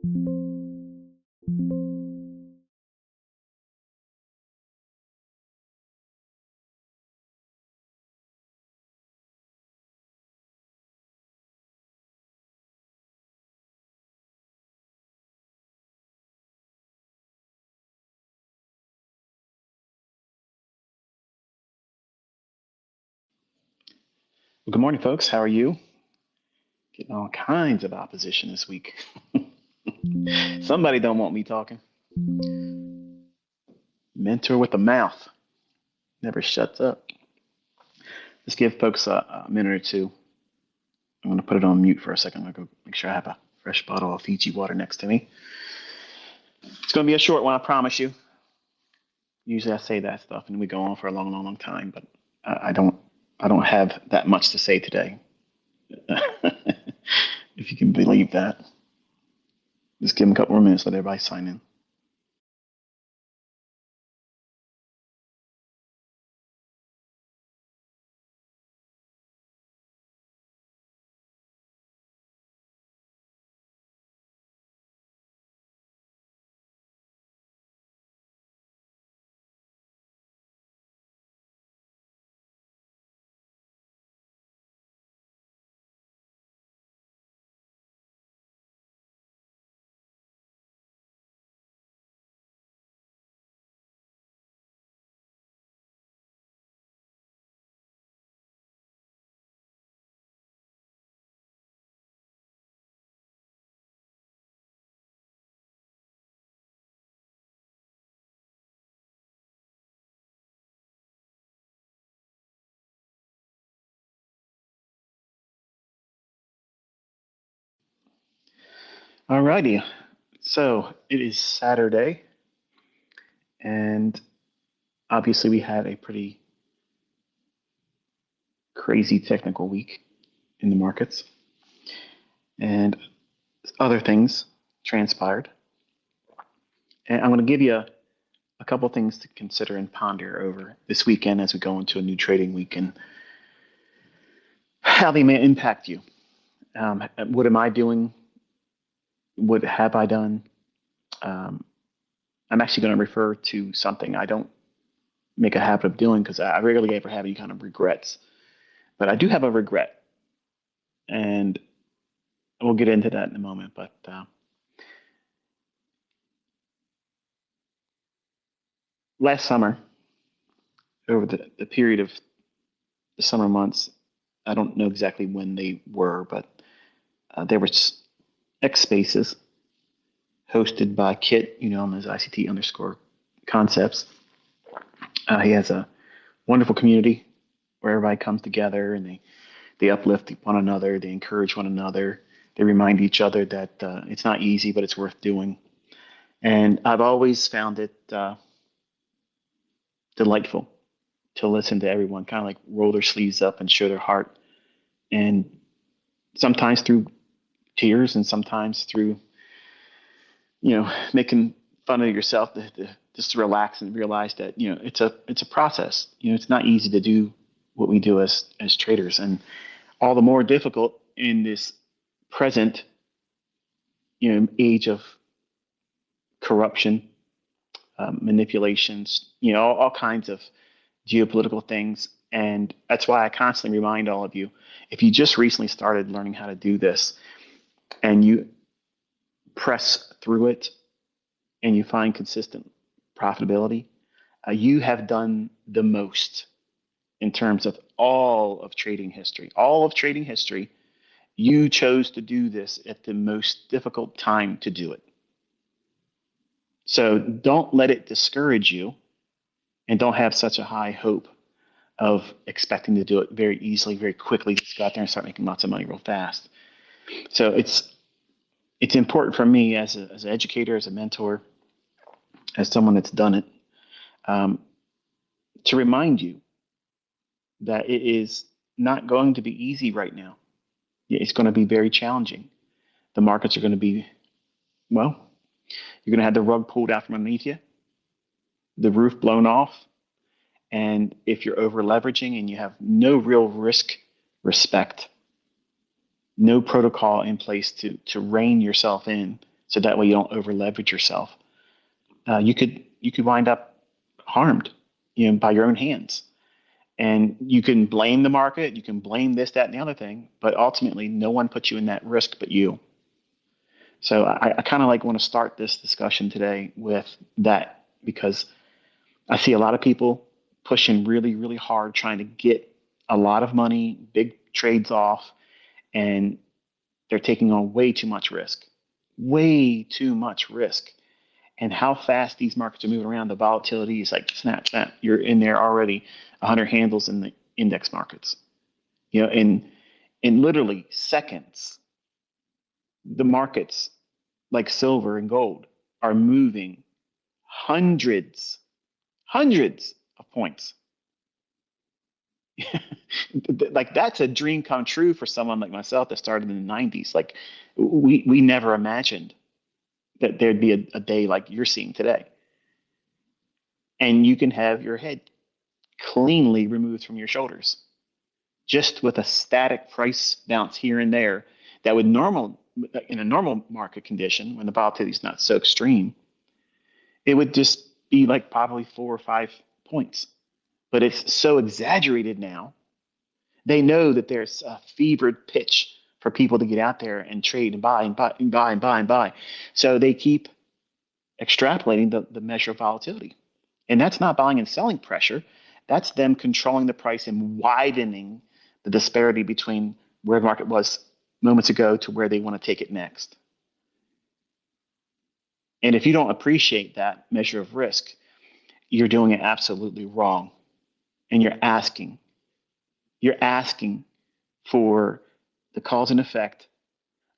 Well, good morning, folks. How are you? Getting all kinds of opposition this week. Somebody don't want me talking. Mentor with a mouth never shuts up. Let's give folks a minute or two. I'm going to put it on mute for a second. I'm going to go make sure I have a fresh bottle of Fiji water next to me. It's going to be a short one, I promise you. Usually I say that stuff and we go on for a long, long, long time, but I don't. I don't have that much to say today. If you can believe that. Just give them a couple more minutes. Let everybody sign in. Alrighty. So it is Saturday, and obviously we had a pretty crazy technical week in the markets, and other things transpired. And I'm going to give you a couple things to consider and ponder over this weekend as we go into a new trading week and how they may impact you. What am I doing? What have I done? Um, I'm actually going to refer to something I don't make a habit of doing because I rarely ever have any kind of regrets. But I do have a regret, and we'll get into that in a moment. But last summer, over the period of the summer months, I don't know exactly when they were, but there was X Spaces hosted by Kit, known as ICT underscore concepts. He has a wonderful community where everybody comes together and they uplift one another, they encourage one another, they remind each other that it's not easy, but it's worth doing. And I've always found it delightful to listen to everyone kind of like roll their sleeves up and show their heart. And sometimes through tears and sometimes through, making fun of yourself just to relax and realize that, it's a process. It's not easy to do what we do as traders, and all the more difficult in this present, age of corruption, manipulations, all kinds of geopolitical things. And that's why I constantly remind all of you, if you just recently started learning how to do this and you press through it and you find consistent profitability, you have done the most in terms of all of trading history. All of trading history, you chose to do this at the most difficult time to do it. So don't let it discourage you, and don't have such a high hope of expecting to do it very easily, very quickly. Just go out there and start making lots of money real fast. So it's important for me as an educator, as a mentor, as someone that's done it, um, to remind you that it is not going to be easy right now. It's going to be very challenging. The markets are going to be, well, you're going to have the rug pulled out from underneath you, the roof blown off. And if you're over leveraging and you have no real risk respect, no protocol in place to rein yourself in so that way you don't over leverage yourself. You could wind up harmed, by your own hands. And you can blame the market, you can blame this, that, and the other thing, but ultimately, no one put you in that risk but you. So I kind of like want to start this discussion today with that because I see a lot of people pushing really, really hard, trying to get a lot of money, big trades off, and they're taking on way too much risk, way too much risk. And how fast these markets are moving around, the volatility is like snap, snap. You're in there already, 100 handles in the index markets. In literally seconds, the markets like silver and gold are moving hundreds, hundreds of points. Like that's a dream come true for someone like myself that started in the 90s. Like we never imagined that there'd be a day like you're seeing today. And you can have your head cleanly removed from your shoulders just with a static price bounce here and there that would normal in a normal market condition when the volatility is not so extreme, it would just be like probably 4 or 5 points. But it's so exaggerated now. They know that there's a fevered pitch for people to get out there and trade and buy and buy and buy and buy and buy. So they keep extrapolating the measure of volatility. And that's not buying and selling pressure. That's them controlling the price and widening the disparity between where the market was moments ago to where they want to take it next. And if you don't appreciate that measure of risk, you're doing it absolutely wrong. And you're asking for the cause and effect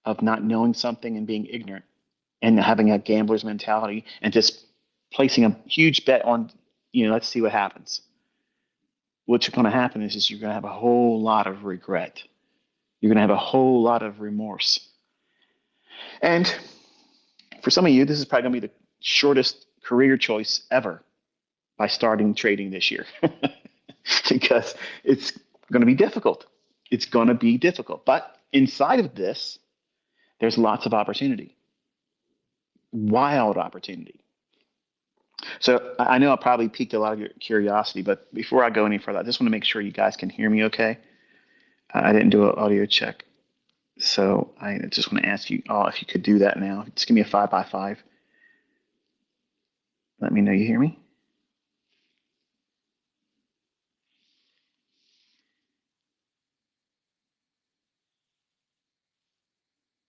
of not knowing something and being ignorant and having a gambler's mentality and just placing a huge bet on, let's see what happens. What's going to happen is you're going to have a whole lot of regret. You're going to have a whole lot of remorse. And for some of you, this is probably going to be the shortest career choice ever by starting trading this year because it's going to be difficult. It's going to be difficult. But inside of this, there's lots of opportunity, wild opportunity. So I know I probably piqued a lot of your curiosity, but before I go any further, I just want to make sure you guys can hear me okay. I didn't do an audio check. So I just want to ask you all if you could do that now. Just give me a 5x5. Let me know you hear me.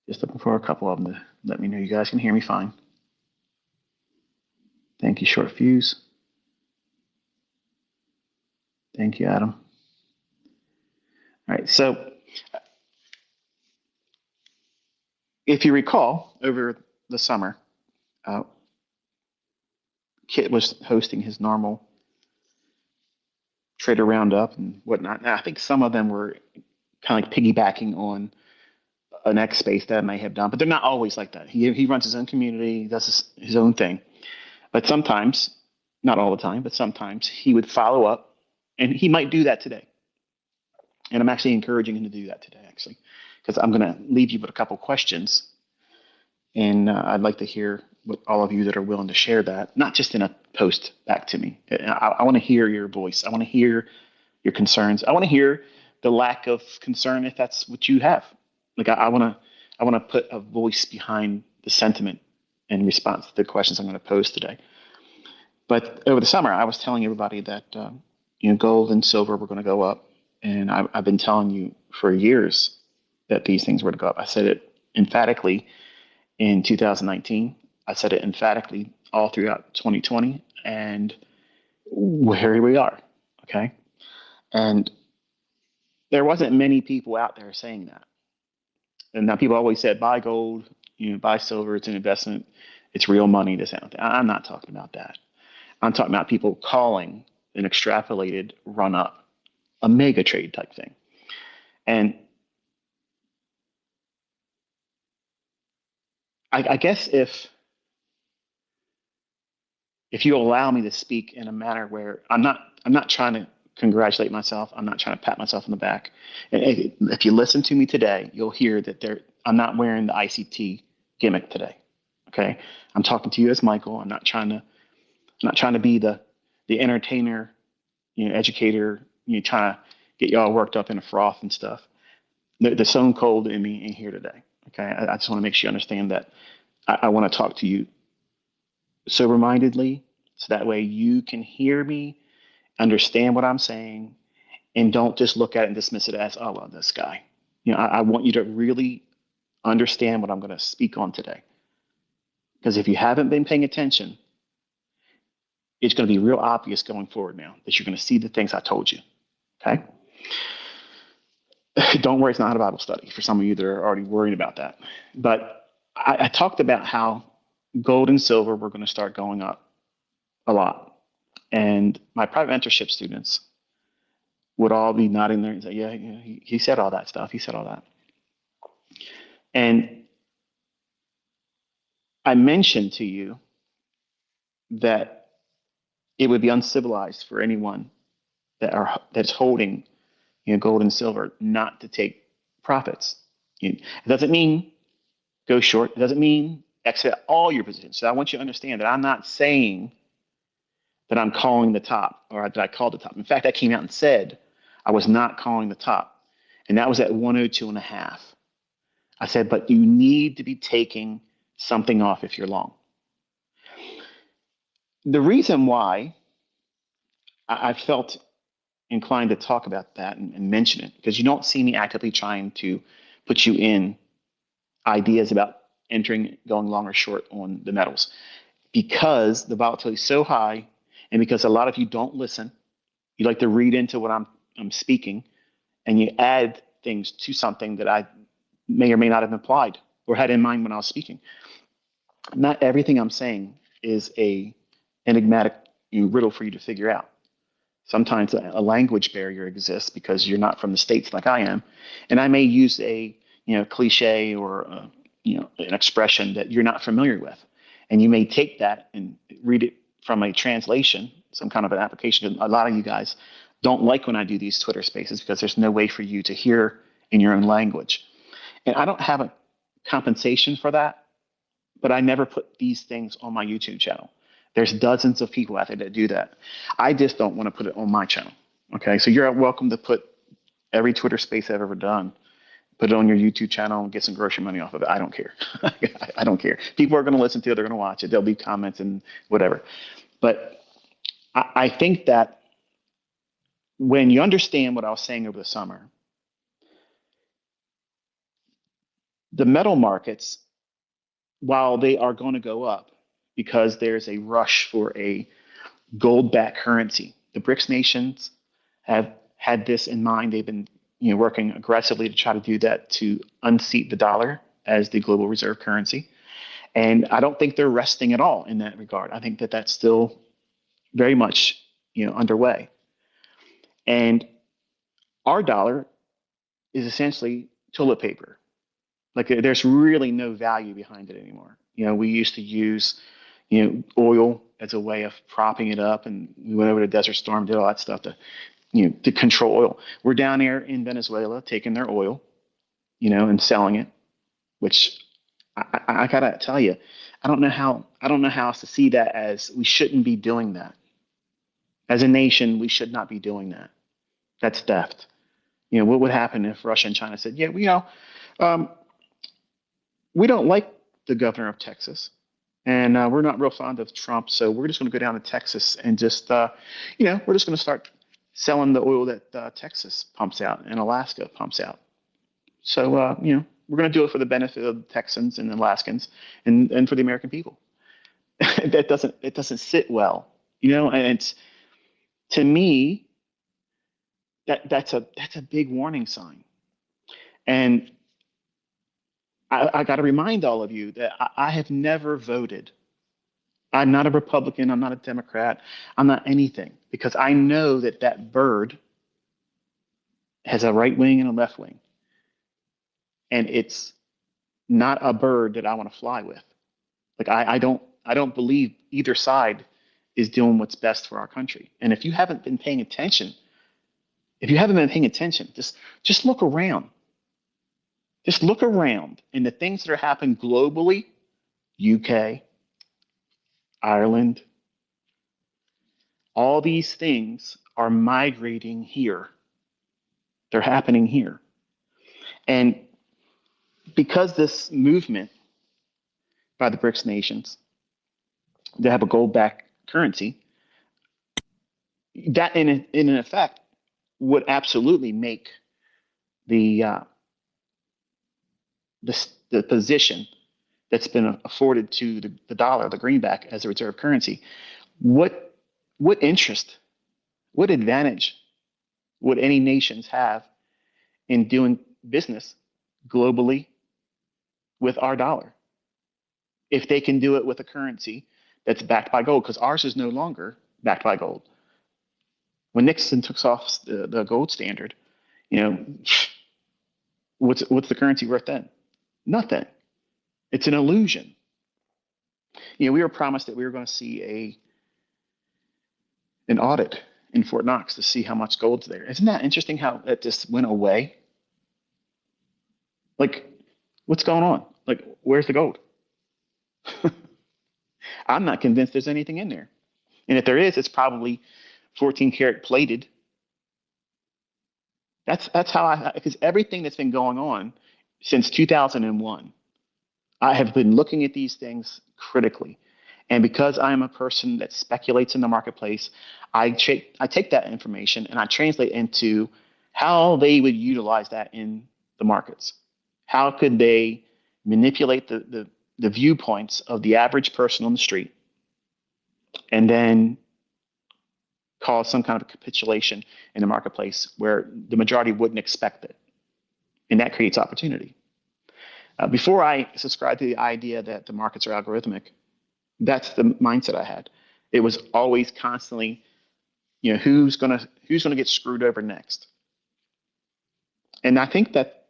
Just looking for a couple of them to let me know you guys can hear me fine. Thank you, Short Fuse. Thank you, Adam. All right, so if you recall, over the summer, Kit was hosting his normal trader roundup and whatnot. Now, I think some of them were kind of like piggybacking on an X space that I may have done, but they're not always like that. He runs his own community, does his own thing. But sometimes, not all the time, but sometimes he would follow up, and he might do that today. And I'm actually encouraging him to do that today, actually, because I'm going to leave you with a couple questions, and I'd like to hear what all of you that are willing to share that, not just in a post back to me. I want to hear your voice. I want to hear your concerns. I want to hear the lack of concern if that's what you have. Like I want to put a voice behind the sentiment in response to the questions I'm going to pose today. But over the summer, I was telling everybody that gold and silver were going to go up, and I've been telling you for years that these things were to go up. I said it emphatically in 2019. I said it emphatically all throughout 2020, and here we are. Okay, and there wasn't many people out there saying that. And now people always said, buy gold, buy silver, it's an investment, it's real money, this and that. I'm not talking about that. I'm talking about people calling an extrapolated run up, a mega trade type thing. And I guess if you allow me to speak in a manner where I'm not trying to congratulate myself, I'm not trying to pat myself on the back. And if you listen to me today, you'll hear that I'm not wearing the ICT gimmick today. Okay, I'm talking to you as Michael. I'm not trying to be the entertainer, educator, trying to get y'all worked up in a froth and stuff. The stone cold in me in here today. Okay, I just want to make sure you understand that I want to talk to you sober mindedly, so that way you can hear me, understand what I'm saying, and don't just look at it and dismiss it as, oh, well, this guy. I want you to really understand what I'm going to speak on today. Because if you haven't been paying attention, it's going to be real obvious going forward now that you're going to see the things I told you. Okay? Don't worry, it's not a Bible study for some of you that are already worried about that. But I talked about how gold and silver were going to start going up a lot. And my private mentorship students would all be nodding there and say, yeah, he said all that stuff. He said all that. And I mentioned to you that it would be uncivilized for anyone that's holding gold and silver not to take profits. It doesn't mean go short. It doesn't mean exit all your positions. So I want you to understand that I'm not saying that I'm calling the top or that I called the top. In fact, I came out and said I was not calling the top. And that was at 102 and a half. I said, but you need to be taking something off if you're long. The reason why I felt inclined to talk about that and mention it, because you don't see me actively trying to put you in ideas about entering, going long or short on the metals, because the volatility is so high, and because a lot of you don't listen. You like to read into what I'm speaking, and you add things to something that I may or may not have implied or had in mind when I was speaking. Not everything I'm saying is a enigmatic riddle for you to figure out. Sometimes a language barrier exists because you're not from the States like I am, and I may use a cliche or an expression that you're not familiar with, and you may take that and read it from a translation, some kind of an application. A lot of you guys don't like when I do these Twitter Spaces because there's no way for you to hear in your own language, and I don't have a compensation for that, but I never put these things on my YouTube channel. There's dozens of people out there that do that. I just don't want to put it on my channel. Okay, so you're welcome to put every Twitter Space I've ever done, put it on your YouTube channel and get some grocery money off of it. I don't care. I don't care. People are going to listen to it. They're going to watch it. There'll be comments and whatever. But I think that when you understand what I was saying over the summer, the metal markets, while they are going to go up because there's a rush for a gold-backed currency, the BRICS nations have had this in mind. They've been working aggressively to try to do that, to unseat the dollar as the global reserve currency. And I don't think they're resting at all in that regard. I think that that's still very much underway. And our dollar is essentially toilet paper. Like there's really no value behind it anymore. We used to use oil as a way of propping it up, and we went over to Desert Storm, did all that stuff to control oil. We're down here in Venezuela taking their oil, and selling it, which I gotta tell you, I don't know how else to see that as we shouldn't be doing that. As a nation, we should not be doing that. That's theft. What would happen if Russia and China said, yeah, um, we don't like the governor of Texas, and we're not real fond of Trump, so we're just going to go down to Texas and just, we're just going to start selling the oil that Texas pumps out and Alaska pumps out. So, we're going to do it for the benefit of the Texans and Alaskans and for the American people. It doesn't sit well, and it's, to me, that's a big warning sign. And I got to remind all of you that I have never voted. I'm not a Republican. I'm not a Democrat. I'm not anything, because I know that bird has a right wing and a left wing. And it's not a bird that I want to fly with. Like I don't believe either side is doing what's best for our country. And if you haven't been paying attention, just look around. Just look around, and the things that are happening globally UK, Ireland, all these things are migrating here. They're happening here. And because this movement by the BRICS nations to have a gold backed currency, that in effect would absolutely make the, uh, the position that's been afforded to the dollar, the greenback, as a reserve currency. What what interest, what advantage would any nations have in doing business globally with our dollar if they can do it with a currency that's backed by gold? Because ours is no longer backed by gold. When Nixon took off the gold standard, you know, what's the currency worth then? Nothing. It's an illusion. We were promised that we were going to see an audit in Fort Knox to see how much gold's there. Isn't that interesting how that just went away? Like, what's going on? Like, where's the gold? I'm not convinced there's anything in there. And if there is, it's probably 14 karat plated. That's how because everything that's been going on since 2001, I have been looking at these things critically. And because I'm a person that speculates in the marketplace, I take that information and I translate into how they would utilize that in the markets. How could they manipulate the viewpoints of the average person on the street and then cause some kind of capitulation in the marketplace where the majority wouldn't expect it? And that creates opportunity. Before I subscribed to the idea that the markets are algorithmic, that's the mindset I had. It was always constantly, who's gonna get screwed over next. And I think that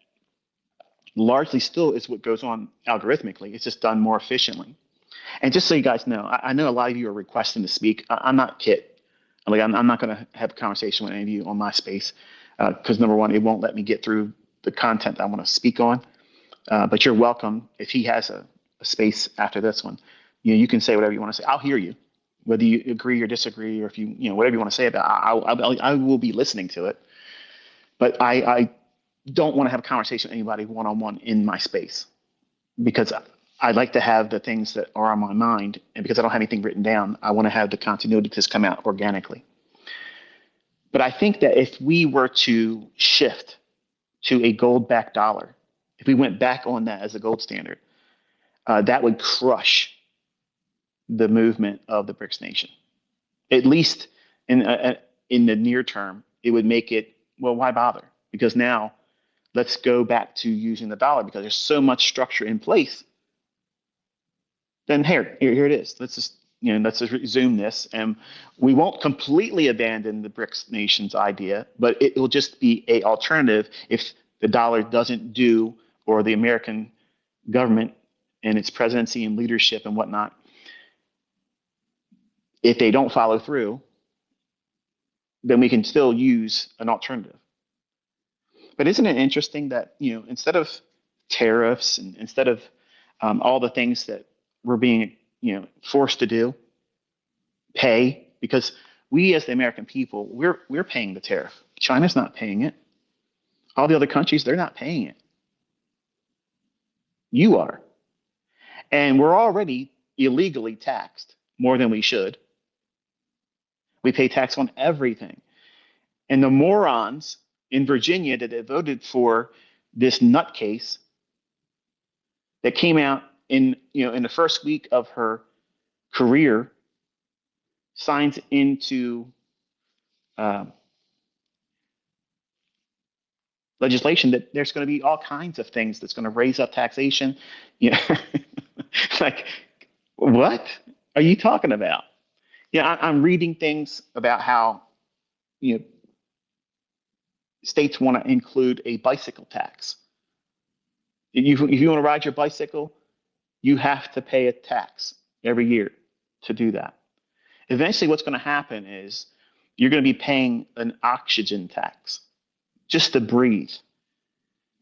largely still is what goes on algorithmically. It's just done more efficiently. And just so you guys know, I know a lot of you are requesting to speak. I'm not Kit. Like I'm not going to have a conversation with any of you on my space because number one, it won't let me get through the content I want to speak on. But you're welcome if he has a space after this one. You can say whatever you want to say. I'll hear you, whether you agree or disagree, or if whatever you want to say about it, I will be listening to it. But I don't want to have a conversation with anybody one on one in my space because I like to have the things that are on my mind, and because I don't have anything written down, I want to have the continuity just come out organically. But I think that if we were to shift to a gold-backed dollar, if we went back on that as a gold standard, that would crush the movement of the BRICS nation. At least in the near term, it would make it, well, why bother? Because now let's go back to using the dollar because there's so much structure in place. Then here it is. Let's just resume this, and we won't completely abandon the BRICS nations idea, but it will just be a alternative if the dollar doesn't do, or the American government and its presidency and leadership and whatnot, if they don't follow through, then we can still use an alternative. But isn't it interesting that instead of tariffs and instead of all the things that we're being forced to do, pay, because we as the American people, we're paying the tariff. China's not paying it. All the other countries, they're not paying it. You are. And we're already illegally taxed more than we should. We pay tax on everything. And the morons in Virginia that had voted for this nutcase that came out in the first week of her career signs into legislation that there's going to be all kinds of things that's going to raise up taxation. Like, what are you talking about? I'm reading things about how states want to include a bicycle tax. If you want to ride your bicycle, you have to pay a tax every year to do that. Eventually, what's going to happen is you're going to be paying an oxygen tax just to breathe.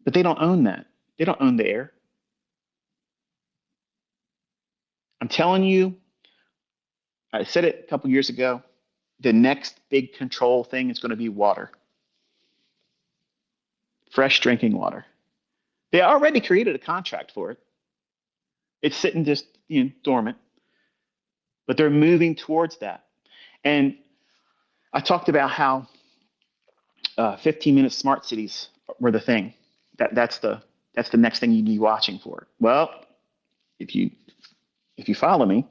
But they don't own that. They don't own the air. I'm telling you, I said it a couple years ago, the next big control thing is going to be water, fresh drinking water. They already created a contract for it. It's sitting just dormant, but they're moving towards that. And I talked about how 15-minute smart cities were the thing. That's the next thing you'd be watching for. Well, if you if you follow me,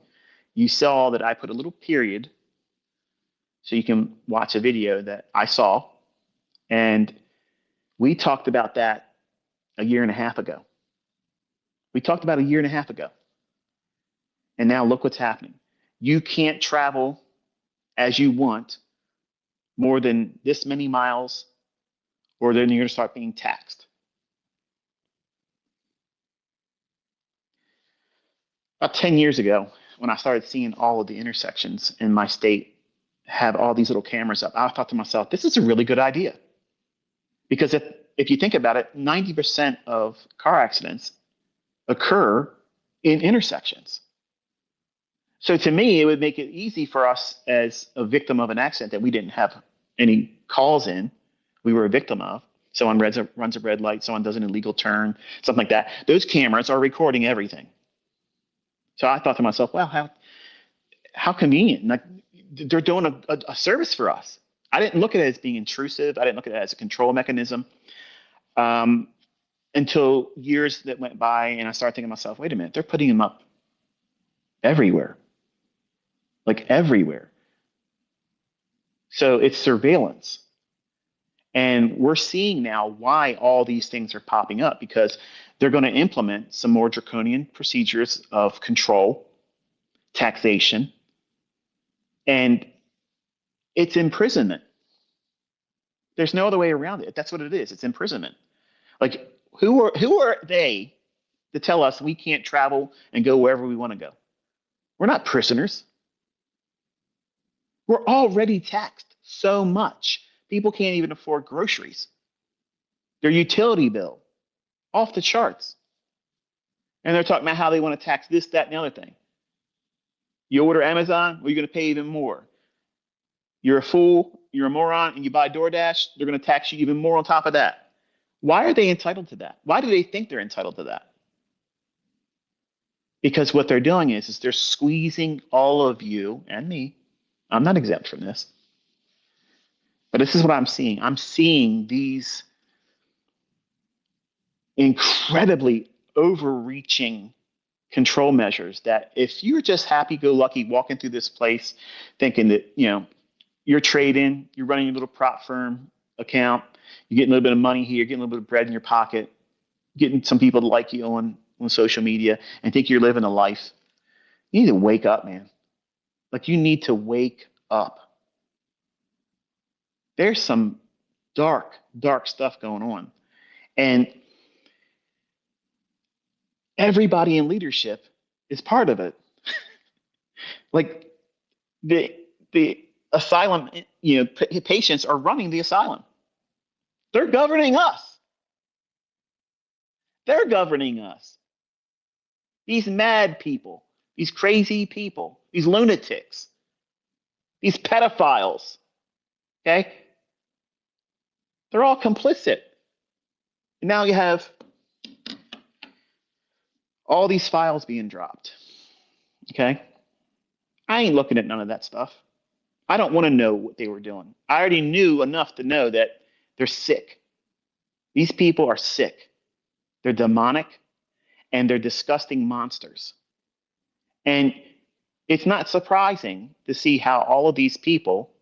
you saw that I put a little period so you can watch a video that I saw, and we talked about that a year and a half ago. We talked about a year and a half ago, and now look what's happening. You can't travel as you want more than this many miles, or then you're going to start being taxed. About 10 years ago, when I started seeing all of the intersections in my state have all these little cameras up, I thought to myself, this is a really good idea. Because if you think about it, 90% of car accidents occur in intersections. So to me, it would make it easy for us as a victim of an accident that we didn't have any calls in, we were a victim of. Someone runs a red light, someone does an illegal turn, something like that. Those cameras are recording everything. So I thought to myself, wow, how convenient. Like, they're doing a service for us. I didn't look at it as being intrusive. I didn't look at it as a control mechanism until years that went by, and I started thinking to myself, wait a minute, they're putting them up everywhere, like everywhere. So it's surveillance. And we're seeing now why all these things are popping up, because they're going to implement some more draconian procedures of control, taxation, and it's imprisonment. There's no other way around it. That's what it is. It's imprisonment. Like, who are they to tell us we can't travel and go wherever we want to go? We're not prisoners. We're already taxed so much. People can't even afford groceries. Their utility bill, off the charts. And they're talking about how they want to tax this, that, and the other thing. You order Amazon, well, you're going to pay even more. You're a fool, you're a moron, and you buy DoorDash, they're going to tax you even more on top of that. Why are they entitled to that? Why do they think they're entitled to that? Because what they're doing is they're squeezing all of you and me. I'm not exempt from this. But this is what I'm seeing. I'm seeing these incredibly overreaching control measures that if you're just happy-go-lucky walking through this place thinking that, you're trading, you're running a little prop firm account, you're getting a little bit of money here, getting a little bit of bread in your pocket, getting some people to like you on social media and think you're living a life, you need to wake up, man. Like, you need to wake up. There's some dark, dark stuff going on. And everybody in leadership is part of it. Like, the asylum, patients are running the asylum. They're governing us. They're governing us. These mad people, these crazy people, these lunatics, these pedophiles, okay? They're all complicit. And now you have all these files being dropped, okay? I ain't looking at none of that stuff. I don't want to know what they were doing. I already knew enough to know that they're sick. These people are sick. They're demonic, and they're disgusting monsters. And it's not surprising to see how all of these people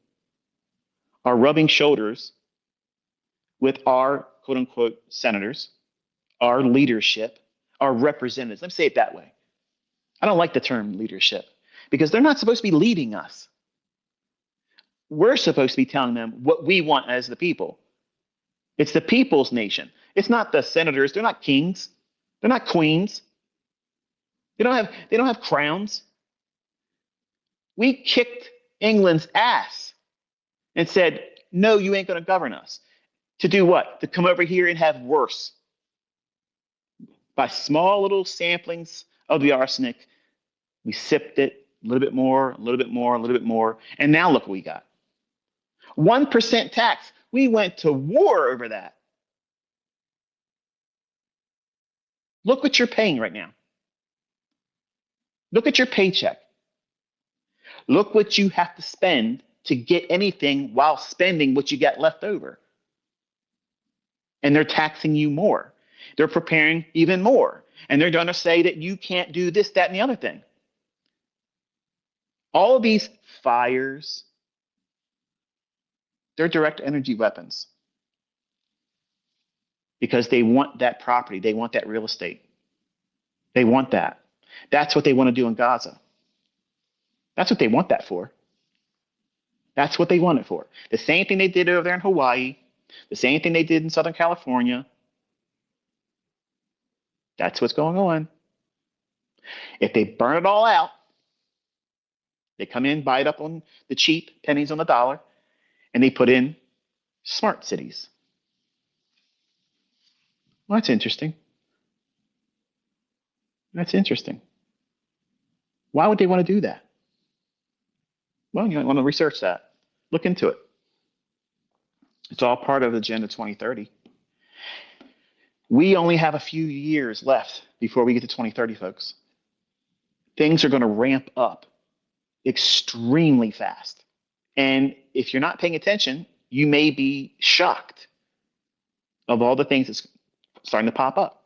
are rubbing shoulders with our quote unquote senators, our leadership, our representatives. Let me say it that way. I don't like the term leadership because they're not supposed to be leading us. We're supposed to be telling them what we want as the people. It's the people's nation. It's not the senators. They're not kings. They're not queens. They don't have crowns. We kicked England's ass and said, no, you ain't going to govern us. To do what? To come over here and have worse. By small little samplings of the arsenic, We sipped it a little bit more, a little bit more, a little bit more. And now look what we got. 1% tax. We went to war over that. Look what you're paying right now. Look at your paycheck. Look what you have to spend to get anything while spending what you got left over. And they're taxing you more. They're preparing even more. And they're going to say that you can't do this, that, and the other thing. All of these fires, they're direct energy weapons because they want that property. They want that real estate. They want that. That's what they want to do in Gaza. That's what they want that for. That's what they want it for. The same thing they did over there in Hawaii, the same thing they did in Southern California. That's what's going on. If they burn it all out, they come in, buy it up on the cheap, pennies on the dollar, and they put in smart cities. Well, that's interesting. That's interesting. Why would they want to do that? Well, you might want to research that. Look into it. It's all part of Agenda 2030. We only have a few years left before we get to 2030, folks. Things are going to ramp up extremely fast. And if you're not paying attention, you may be shocked of all the things that's starting to pop up.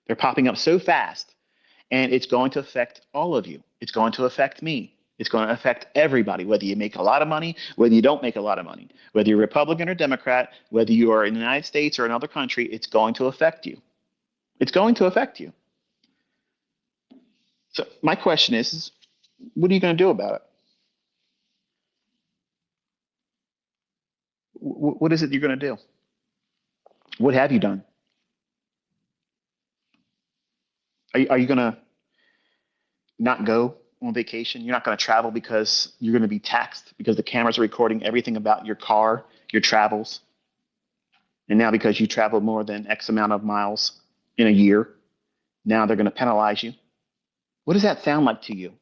They're popping up so fast, and it's going to affect all of you. It's going to affect me. It's going to affect everybody, whether you make a lot of money, whether you don't make a lot of money, whether you're Republican or Democrat, whether you are in the United States or another country, it's going to affect you. It's going to affect you. So my question is what are you going to do about it? What is it you're going to do? What have you done? Are you going to not go on vacation? You're not going to travel because you're going to be taxed because the cameras are recording everything about your car, your travels. And now because you traveled more than X amount of miles in a year, now they're going to penalize you. What does that sound like to you?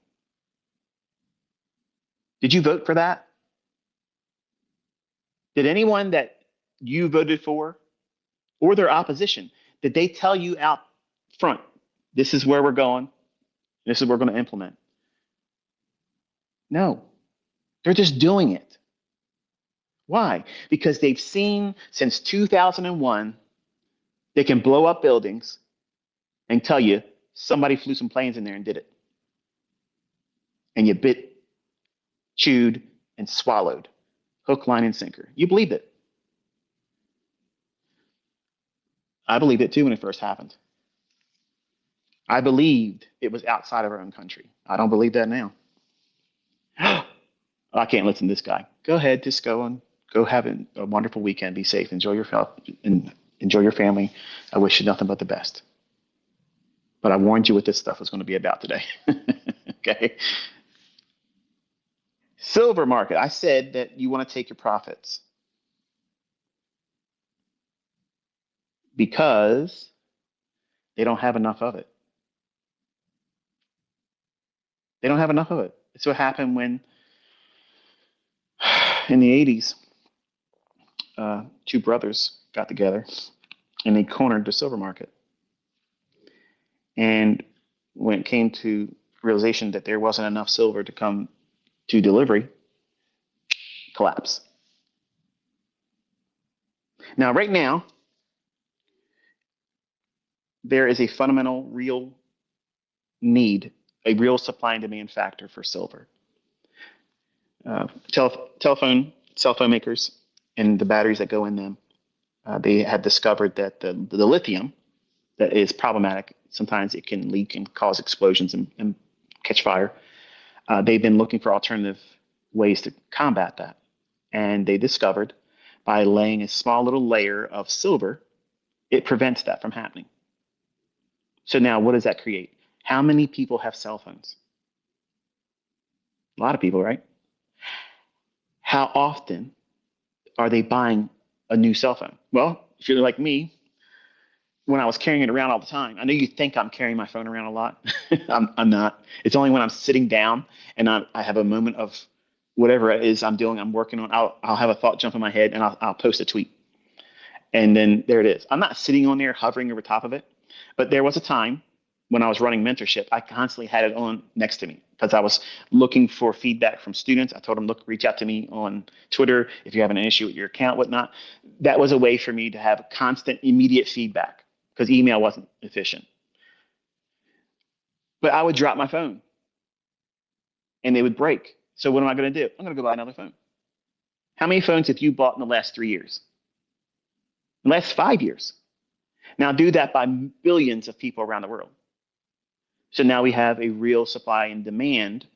Did you vote for that? Did anyone that you voted for or their opposition, did they tell you out front, this is where we're going, this is what we're going to implement? No, they're just doing it. Why? Because they've seen since 2001, they can blow up buildings and tell you somebody flew some planes in there and did it. And you bit, chewed, and swallowed. Hook, line, and sinker. You believed it. I believed it too when it first happened. I believed it was outside of our own country. I don't believe that now. I can't listen to this guy. Go ahead, just go and go have a wonderful weekend. Be safe. Enjoy your and enjoy your family. I wish you nothing but the best. But I warned you what this stuff was going to be about today. Okay. Silver market. I said that you want to take your profits because they don't have enough of it. They don't have enough of it. It's what happened when in the 80s, two brothers got together and they cornered the silver market. And when it came to realization that there wasn't enough silver to come to delivery, collapse. Now, right now, there is a fundamental, real need, a real supply and demand factor for silver. Telephone, cell phone makers, and the batteries that go in them, they have discovered that the lithium that is problematic, sometimes it can leak and cause explosions and catch fire. They've been looking for alternative ways to combat that. And they discovered by laying a small little layer of silver, it prevents that from happening. So now what does that create? How many people have cell phones? A lot of people, right? How often are they buying a new cell phone? Well, if you're like me, when I was carrying it around all the time. I know you think I'm carrying my phone around a lot. I'm not. It's only when I'm sitting down and I have a moment of whatever it is I'm doing, I'm working on. I'll have a thought jump in my head and I'll post a tweet. And then there it is. I'm not sitting on there hovering over top of it. But there was a time when I was running mentorship, I constantly had it on next to me because I was looking for feedback from students. I told them, look, reach out to me on Twitter if you're having an issue with your account, whatnot. That was a way for me to have constant, immediate feedback because email wasn't efficient. But I would drop my phone and they would break. So what am I going to do? I'm going to go buy another phone. How many phones have you bought in the last 3 years? The last 5 years? Now do that by billions of people around the world. So now we have a real supply and demand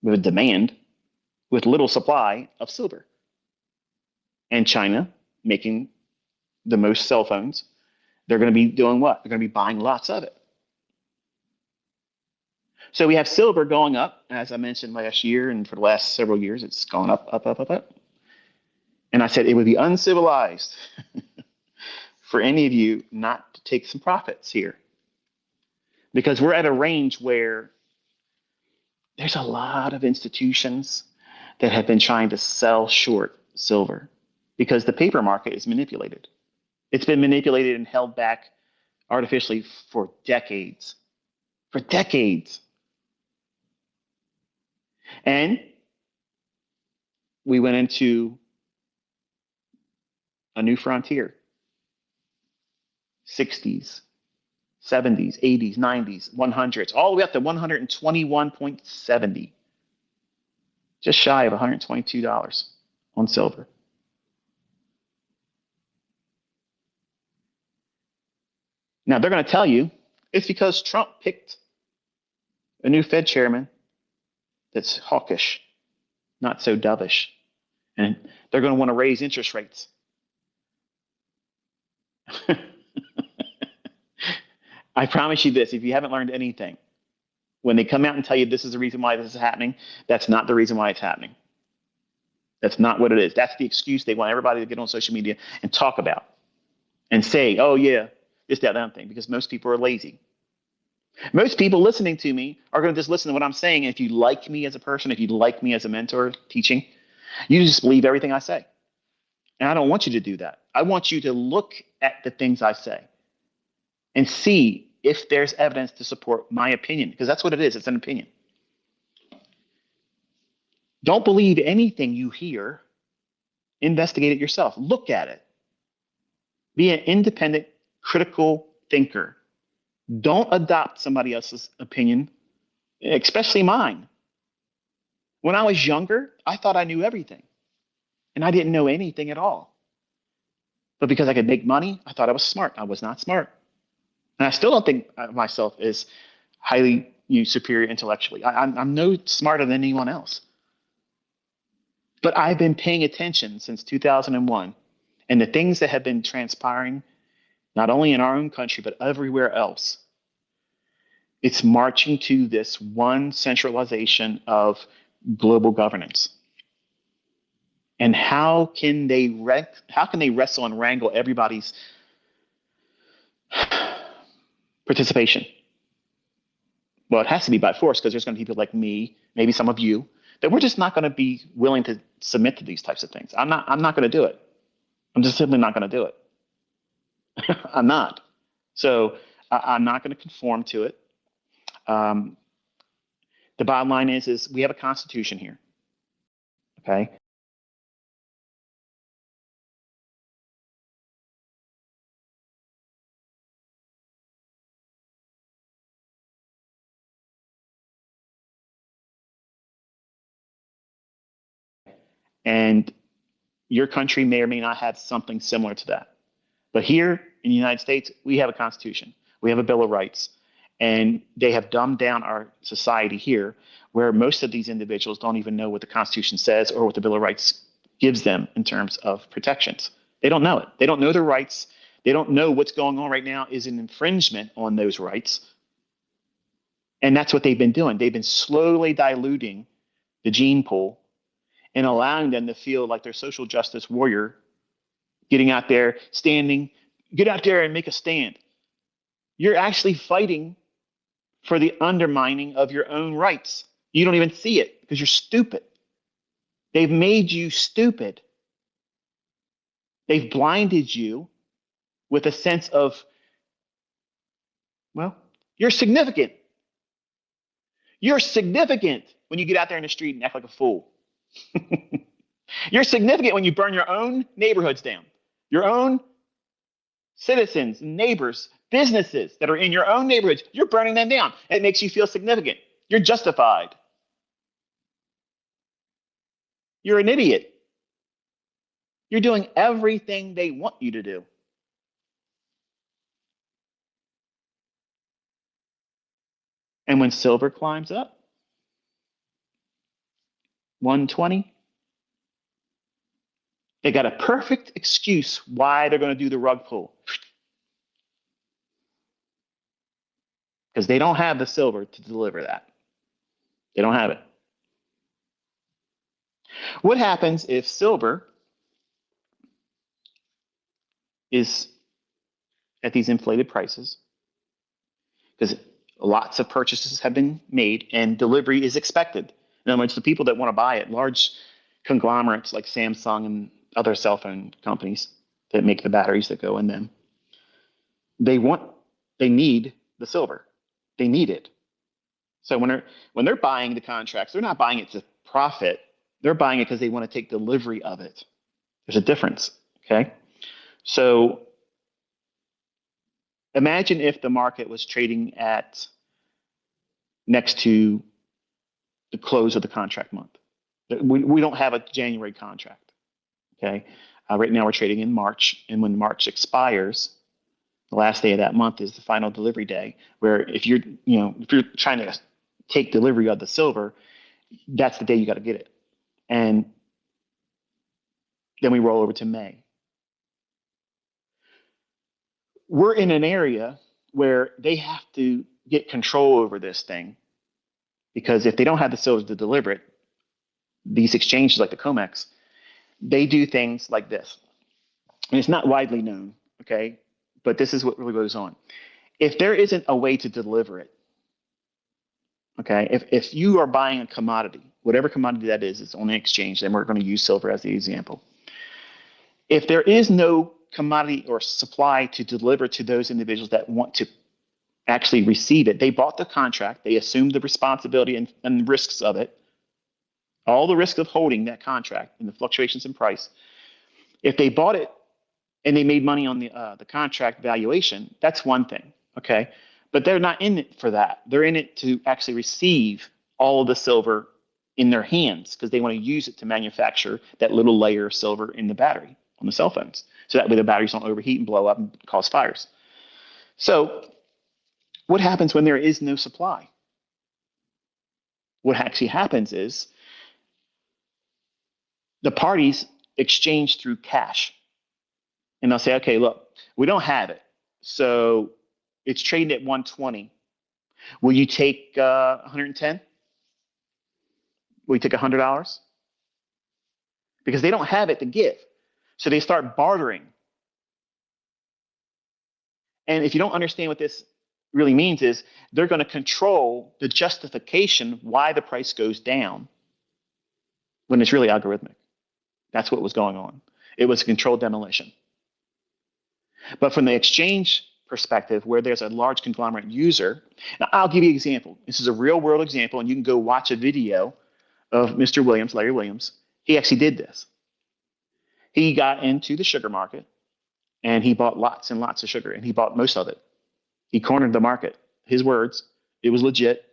with demand with little supply of silver. And China making the most cell phones, they're going to be doing what? They're going to be buying lots of it. So we have silver going up, as I mentioned last year, and for the last several years, it's gone up, up, up, up, up. And I said it would be uncivilized for any of you not to take some profits here because we're at a range where there's a lot of institutions that have been trying to sell short silver because the paper market is manipulated. It's been manipulated and held back artificially for decades. For decades. And we went into a new frontier. 60s, 70s, 80s, 90s, 100s, all the way up to 121.70. Just shy of $122 on silver. Now they're going to tell you it's because Trump picked a new Fed chairman that's hawkish, not so dovish. And they're going to want to raise interest rates. I promise you this, if you haven't learned anything, when they come out and tell you this is the reason why this is happening, that's not the reason why it's happening. That's not what it is. That's the excuse they want everybody to get on social media and talk about and say, oh, yeah, this, that thing, because most people are lazy. Most people listening to me are going to just listen to what I'm saying. And if you like me as a person, if you like me as a mentor teaching, you just believe everything I say. And I don't want you to do that. I want you to look at the things I say and see if there's evidence to support my opinion, because that's what it is. It's an opinion. Don't believe anything you hear. Investigate it yourself. Look at it. Be an independent, critical thinker. Don't adopt somebody else's opinion, especially mine. When I was younger, I thought I knew everything, and I didn't know anything at all. But because I could make money, I thought I was smart. I was not smart. And I still don't think of myself as highly superior intellectually. I'm no smarter than anyone else. But I've been paying attention since 2001, and the things that have been transpiring, not only in our own country, but everywhere else, it's marching to this one centralization of global governance. And how can they wrestle and wrangle everybody's participation? Well, it has to be by force because there's going to be people like me, maybe some of you, that we're just not going to be willing to submit to these types of things. I'm not going to do it. I'm just simply not going to do it. I'm not. So I'm not going to conform to it. The bottom line is we have a constitution here. Okay. And your country may or may not have something similar to that. But here in the United States, we have a constitution. We have a Bill of Rights. And they have dumbed down our society here where most of these individuals don't even know what the Constitution says or what the Bill of Rights gives them in terms of protections. They don't know it. They don't know their rights. They don't know what's going on right now is an infringement on those rights. And that's what they've been doing. They've been slowly diluting the gene pool and allowing them to feel like they're social justice warrior, getting out there, standing, get out there and make a stand. You're actually fighting for the undermining of your own rights. You don't even see it because you're stupid. They've made you stupid. They've blinded you with a sense of, well, you're significant. You're significant when you get out there in the street and act like a fool. You're significant when you burn your own neighborhoods down, your own citizens, neighbors, businesses that are in your own neighborhoods. You're burning them down. It makes you feel significant. You're justified. You're an idiot. You're doing everything they want you to do. And when silver climbs up, 120, they got a perfect excuse why they're going to do the rug pull. Because they don't have the silver to deliver that. They don't have it. What happens if silver is at these inflated prices? Because lots of purchases have been made and delivery is expected. In other words, the people that want to buy it, large conglomerates like Samsung and other cell phone companies that make the batteries that go in them, they need the silver. They need it. So when they're buying the contracts, they're not buying it to profit. They're buying it because they want to take delivery of it. There's a difference. Okay. So imagine if the market was trading at next to the close of the contract month. We don't have a January contract. Okay. Right now we're trading in March, and when March expires, the last day of that month is the final delivery day. Where if you're trying to take delivery of the silver, that's the day you got to get it. And then we roll over to May. We're in an area where they have to get control over this thing, because if they don't have the silver to deliver it, these exchanges like the COMEX, they do things like this. And it's not widely known, okay? But this is what really goes on. If there isn't a way to deliver it, okay, if you are buying a commodity, whatever commodity that is, it's on the exchange, then we're going to use silver as the example. If there is no commodity or supply to deliver to those individuals that want to actually receive it, they bought the contract, they assumed the responsibility and risks of it, all the risk of holding that contract and the fluctuations in price. If they bought it and they made money on the contract valuation, that's one thing, okay? But they're not in it for that. They're in it to actually receive all of the silver in their hands, because they want to use it to manufacture that little layer of silver in the battery on the cell phones. So that way the batteries don't overheat and blow up and cause fires. So what happens when there is no supply? What actually happens is the parties exchange through cash. And they'll say, okay, look, we don't have it. So it's trading at 120. Will you take 110? Will you take $100? Because they don't have it to give. So they start bartering. And if you don't understand what this really means, is they're going to control the justification why the price goes down when it's really algorithmic. That's what was going on. It was a controlled demolition. But from the exchange perspective, where there's a large conglomerate user, now I'll give you an example. This is a real world example, and you can go watch a video of Mr. Williams, Larry Williams. He actually did this. He got into the sugar market, and he bought lots and lots of sugar, and he bought most of it. He cornered the market. His words, it was legit.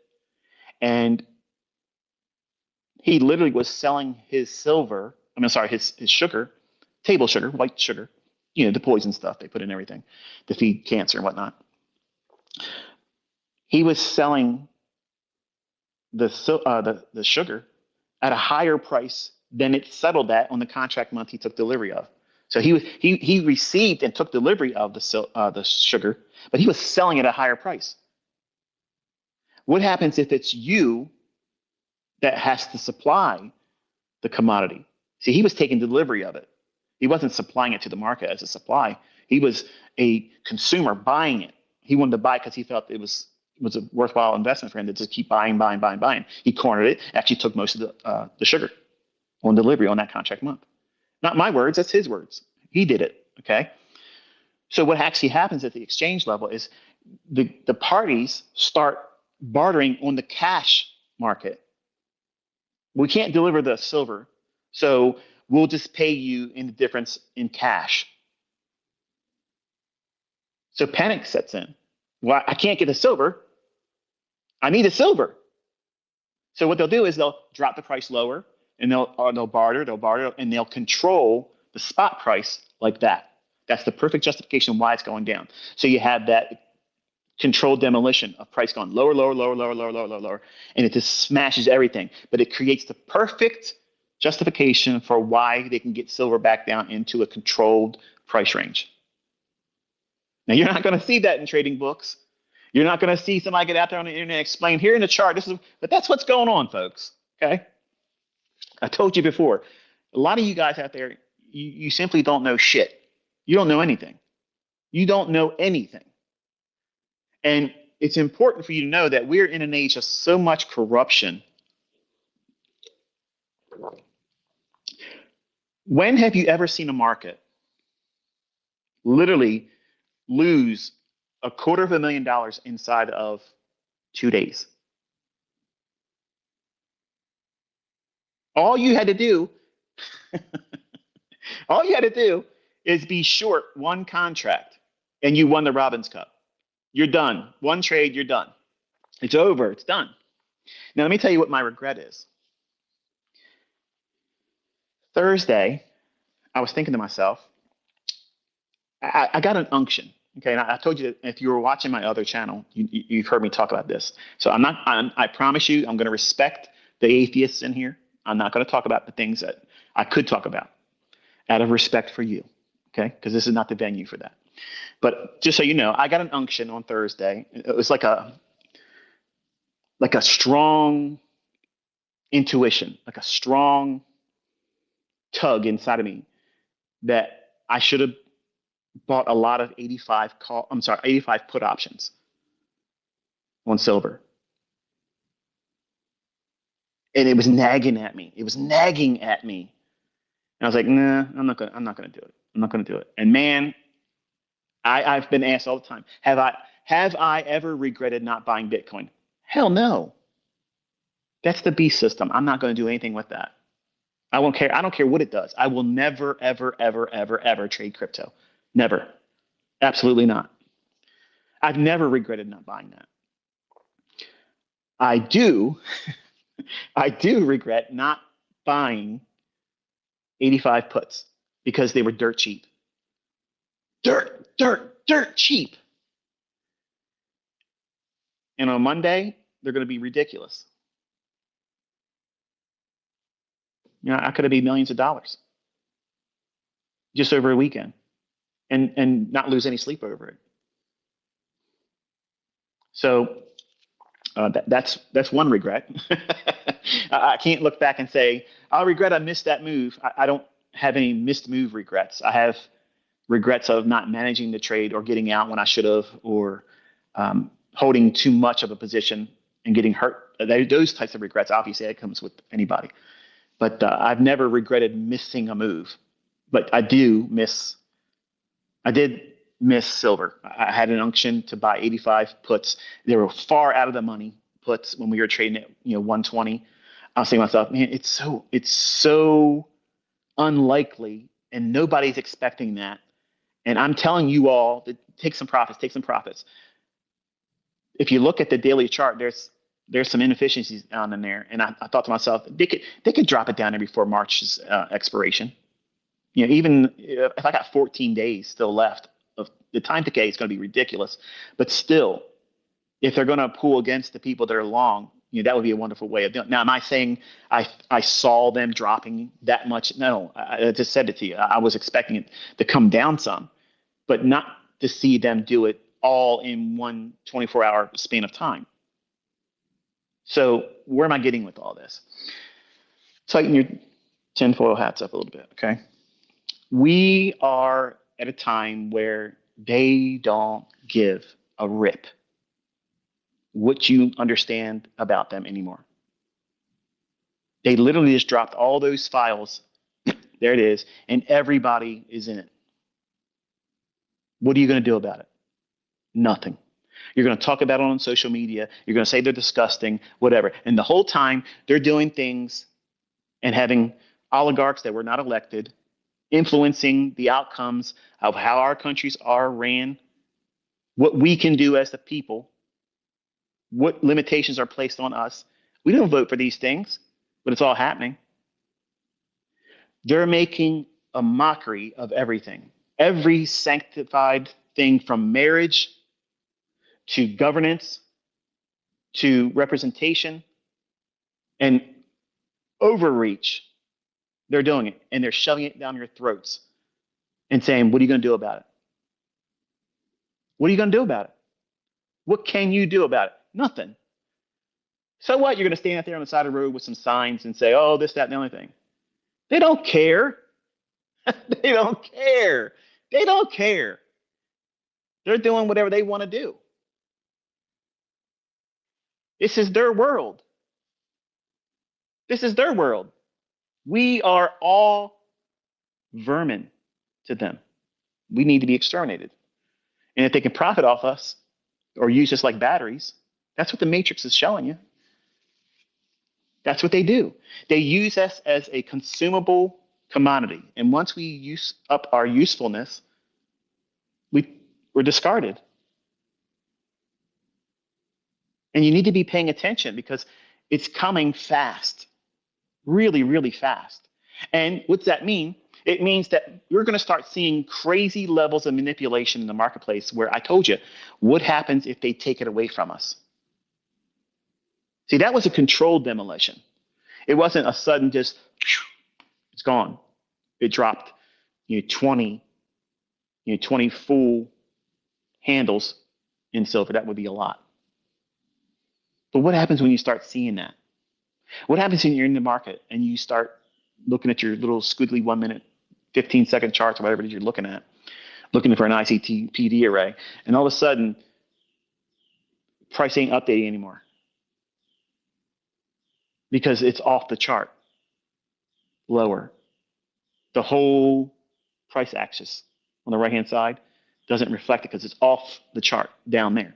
And he literally was selling his his sugar, table sugar, white sugar, the poison stuff they put in everything to feed cancer and whatnot. He was selling the sugar at a higher price than it settled at on the contract month he took delivery of. So he received and took delivery of the sugar, but he was selling it at a higher price. What happens if it's you that has to supply the commodity? See, he was taking delivery of it. He wasn't supplying it to the market as a supply. He was a consumer buying it. He wanted to buy it because he felt it was a worthwhile investment for him to just keep buying, buying, buying, buying. He cornered it. Actually, took most of the sugar on delivery on that contract month. Not my words. That's his words. He did it. Okay. So what actually happens at the exchange level is the parties start bartering on the cash market. We can't deliver the silver, so we'll just pay you in the difference in cash. So panic sets in. Well, I can't get the silver. I need the silver. So what they'll do is they'll drop the price lower, and they'll barter, and they'll control the spot price like that. That's the perfect justification why it's going down. So you have that controlled demolition of price going lower, lower, lower, lower, lower, lower, lower, lower, and it just smashes everything. But it creates the perfect justification for why they can get silver back down into a controlled price range. Now you're not going to see that in trading books. You're not going to see somebody get out there on the internet and explain here in the chart. But that's what's going on, folks. Okay, I told you before. A lot of you guys out there, you simply don't know shit. You don't know anything. You don't know anything. And it's important for you to know that we're in an age of so much corruption. When have you ever seen a market literally lose $250,000 inside of 2 days? All you had to do, all you had to do is be short one contract and you won the Robbins Cup. You're done. One trade, you're done. It's over. It's done. Now, let me tell you what my regret is. Thursday, I was thinking to myself, I got an unction. Okay, and I told you that if you were watching my other channel, you've heard me talk about this. So I promise you, I'm going to respect the atheists in here. I'm not going to talk about the things that I could talk about out of respect for you. Okay, because this is not the venue for that. But just so you know, I got an unction on Thursday. It was like a strong intuition, like a strong tug inside of me that I should have bought a lot of 85 put options on silver. And it was nagging at me. It was nagging at me. And I was like, nah, I'm not gonna do it. I'm not gonna do it. And man, I've been asked all the time, have I ever regretted not buying Bitcoin? Hell no. That's the beast system. I'm not going to do anything with that. I won't care. I don't care what it does. I will never, ever, ever, ever, ever trade crypto. Never. Absolutely not. I've never regretted not buying that. I do, I do regret not buying 85 puts because they were dirt cheap. Dirt cheap. And on Monday, they're going to be ridiculous. I could have made millions of dollars just over a weekend and not lose any sleep over it. So that's one regret. I can't look back and say, I regret I missed that move. I don't have any missed move regrets. I have regrets of not managing the trade or getting out when I should have, or holding too much of a position and getting hurt. Those types of regrets, obviously, that comes with anybody. But I've never regretted missing a move. But I did miss silver. I had an unction to buy 85 puts. They were far out of the money puts when we were trading at 120. I was saying to myself, man, it's so unlikely, and nobody's expecting that. And I'm telling you all to take some profits, take some profits. If you look at the daily chart, there's some inefficiencies down in there, and I thought to myself, they could drop it down there before March's expiration. Even if I got 14 days still left, of the time decay is going to be ridiculous. But still, if they're going to pull against the people that are long, that would be a wonderful way of doing it. Now, am I saying I saw them dropping that much? No, I just said it to you. I was expecting it to come down some, but not to see them do it all in one 24-hour span of time. So where am I getting with all this? Tighten your tinfoil hats up a little bit, okay? We are at a time where they don't give a rip what you understand about them anymore. They literally just dropped all those files. There it is. And everybody is in it. What are you going to do about it? Nothing. You're going to talk about it on social media. You're going to say they're disgusting, whatever. And the whole time they're doing things and having oligarchs that were not elected influencing the outcomes of how our countries are ran, what we can do as the people, what limitations are placed on us. We don't vote for these things, but it's all happening. They're making a mockery of everything. Every sanctified thing from marriage to governance to representation and overreach. They're doing it and they're shoving it down your throats and saying, what are you going to do about it? What are you going to do about it? What can you do about it? Nothing. So what? You're going to stand out there on the side of the road with some signs and say, oh, this, that, and the only thing. They don't care. They don't care. They don't care. They're doing whatever they want to do. This is their world. This is their world. We are all vermin to them. We need to be exterminated. And if they can profit off us or use us like batteries, that's what the Matrix is showing you. That's what they do. They use us as a consumable commodity. And once we use up our usefulness, we're discarded. And you need to be paying attention because it's coming fast, really, really fast. And what's that mean? It means that you're going to start seeing crazy levels of manipulation in the marketplace where I told you, what happens if they take it away from us? See, that was a controlled demolition. It wasn't a sudden just, it's gone. It dropped 20 full handles in silver. That would be a lot. But what happens when you start seeing that? What happens when you're in the market and you start looking at your little squiggly 1 minute, 15-second charts or whatever it is you're looking at, looking for an ICT-PD array, and all of a sudden, price ain't updating anymore because it's off the chart, lower. The whole price axis on the right-hand side doesn't reflect it because it's off the chart down there.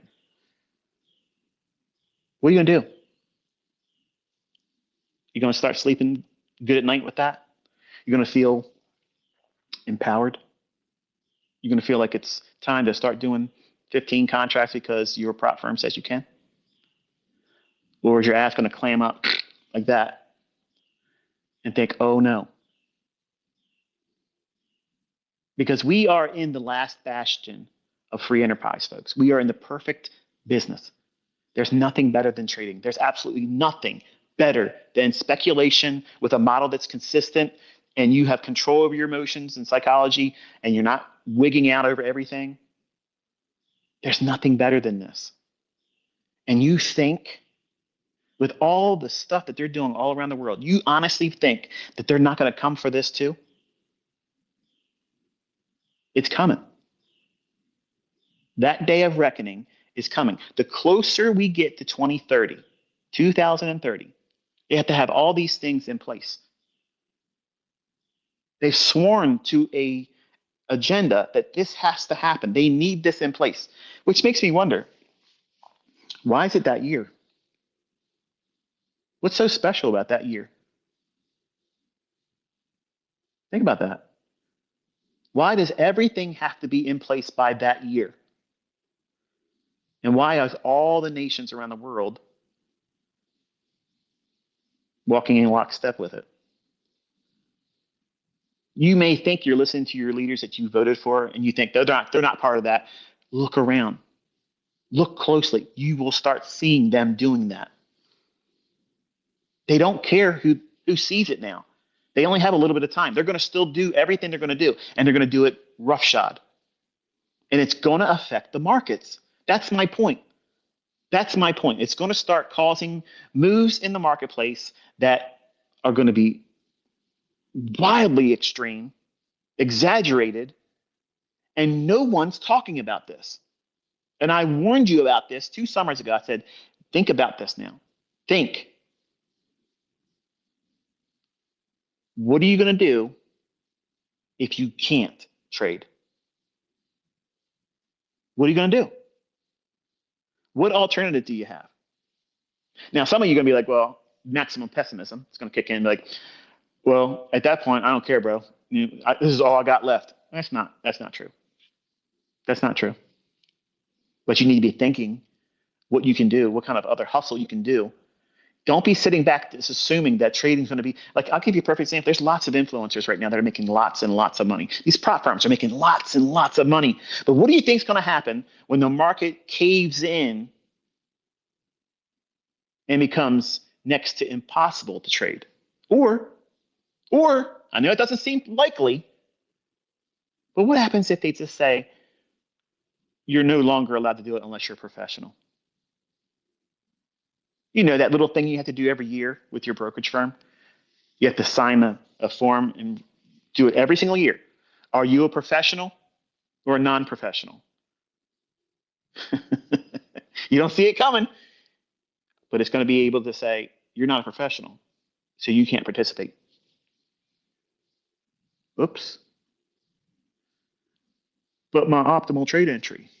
What are you going to do? You're going to start sleeping good at night with that? You're going to feel empowered? You're going to feel like it's time to start doing 15 contracts because your prop firm says you can? Or is your ass going to clam up like that and think, oh no? Because we are in the last bastion of free enterprise, folks. We are in the perfect business. There's nothing better than trading. There's absolutely nothing better than speculation with a model that's consistent and you have control over your emotions and psychology and you're not wigging out over everything. There's nothing better than this. And you think with all the stuff that they're doing all around the world, you honestly think that they're not going to come for this too? It's coming. That day of reckoning is coming. The closer we get to 2030, they have to have all these things in place. They've sworn to a agenda that this has to happen. They need this in place, which makes me wonder, why is it that year? What's so special about that year? Think about that. Why does everything have to be in place by that year? And why is all the nations around the world walking in lockstep with it? You may think you're listening to your leaders that you voted for, and you think they're not part of that. Look around. Look closely. You will start seeing them doing that. They don't care who sees it now. They only have a little bit of time. They're going to still do everything they're going to do, and they're going to do it roughshod. And it's going to affect the markets. That's my point. That's my point. It's going to start causing moves in the marketplace that are going to be wildly extreme, exaggerated, And no one's talking about this. And I warned you about this 2 summers ago. I said, think about this now. Think, what are you going to do if you can't trade? What are you going to do? What alternative do you have? Now, some of you are going to be like, well, maximum pessimism. It's going to kick in like, well, at that point, I don't care, bro. This is all I got left. That's not true. That's not true. But you need to be thinking what you can do, what kind of other hustle you can do. Don't be sitting back just assuming that trading is going to be like, I'll give you a perfect example. There's lots of influencers right now that are making lots and lots of money. These prop firms are making lots and lots of money. But what do you think is going to happen when the market caves in and becomes next to impossible to trade? Or, I know it doesn't seem likely, but what happens if they just say, you're no longer allowed to do it unless you're a professional? You know, that little thing you have to do every year with your brokerage firm? You have to sign a form and do it every single year. Are you a professional or a non-professional? You don't see it coming, but it's going to be able to say, you're not a professional, so you can't participate. Oops. But my optimal trade entry.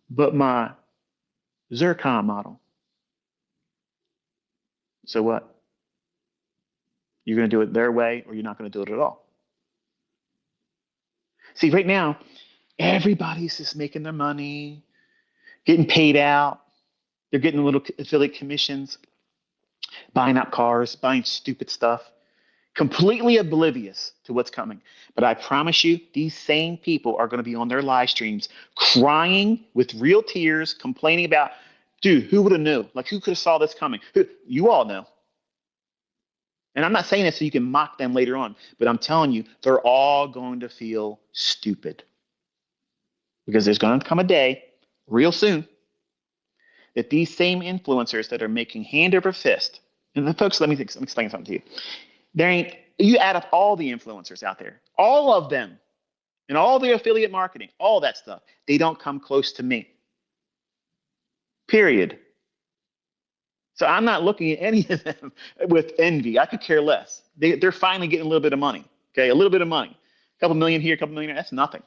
But my zircon model. So what? You're going to do it their way or you're not going to do it at all. See, right now, everybody's just making their money, getting paid out. They're getting little affiliate commissions, buying out cars, buying stupid stuff, completely oblivious to what's coming. But I promise you, these same people are going to be on their live streams crying with real tears, complaining about, dude, who would have knew? Like, who could have saw this coming? You all know. And I'm not saying this so you can mock them later on, but I'm telling you, they're all going to feel stupid. Because there's going to come a day, real soon, that these same influencers that are making hand over fist, and the folks, let me explain something to you. There ain't, you add up all the influencers out there, all of them, and all their affiliate marketing, all that stuff, they don't come close to me. Period. So I'm not looking at any of them with envy. I could care less. They're finally getting a little bit of money. Okay, a little bit of money. A couple million here, a couple million there, that's nothing.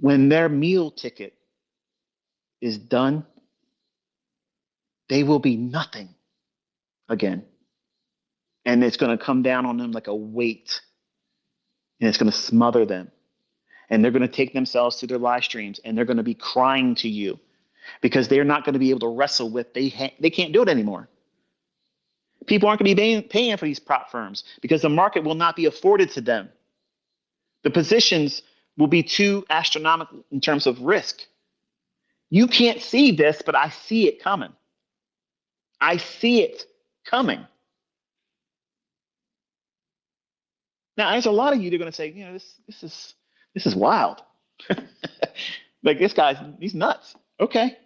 When their meal ticket is done, they will be nothing again. And it's going to come down on them like a weight. And it's going to smother them. And they're going to take themselves to their live streams and they're going to be crying to you because they're not going to be able to wrestle with, they can't do it anymore. People aren't going to be paying for these prop firms because the market will not be afforded to them. The positions will be too astronomical in terms of risk. You can't see this, but I see it coming. I see it coming. Now, there's a lot of you that are going to say, you know, this is wild. Like this guy's, he's nuts. Okay.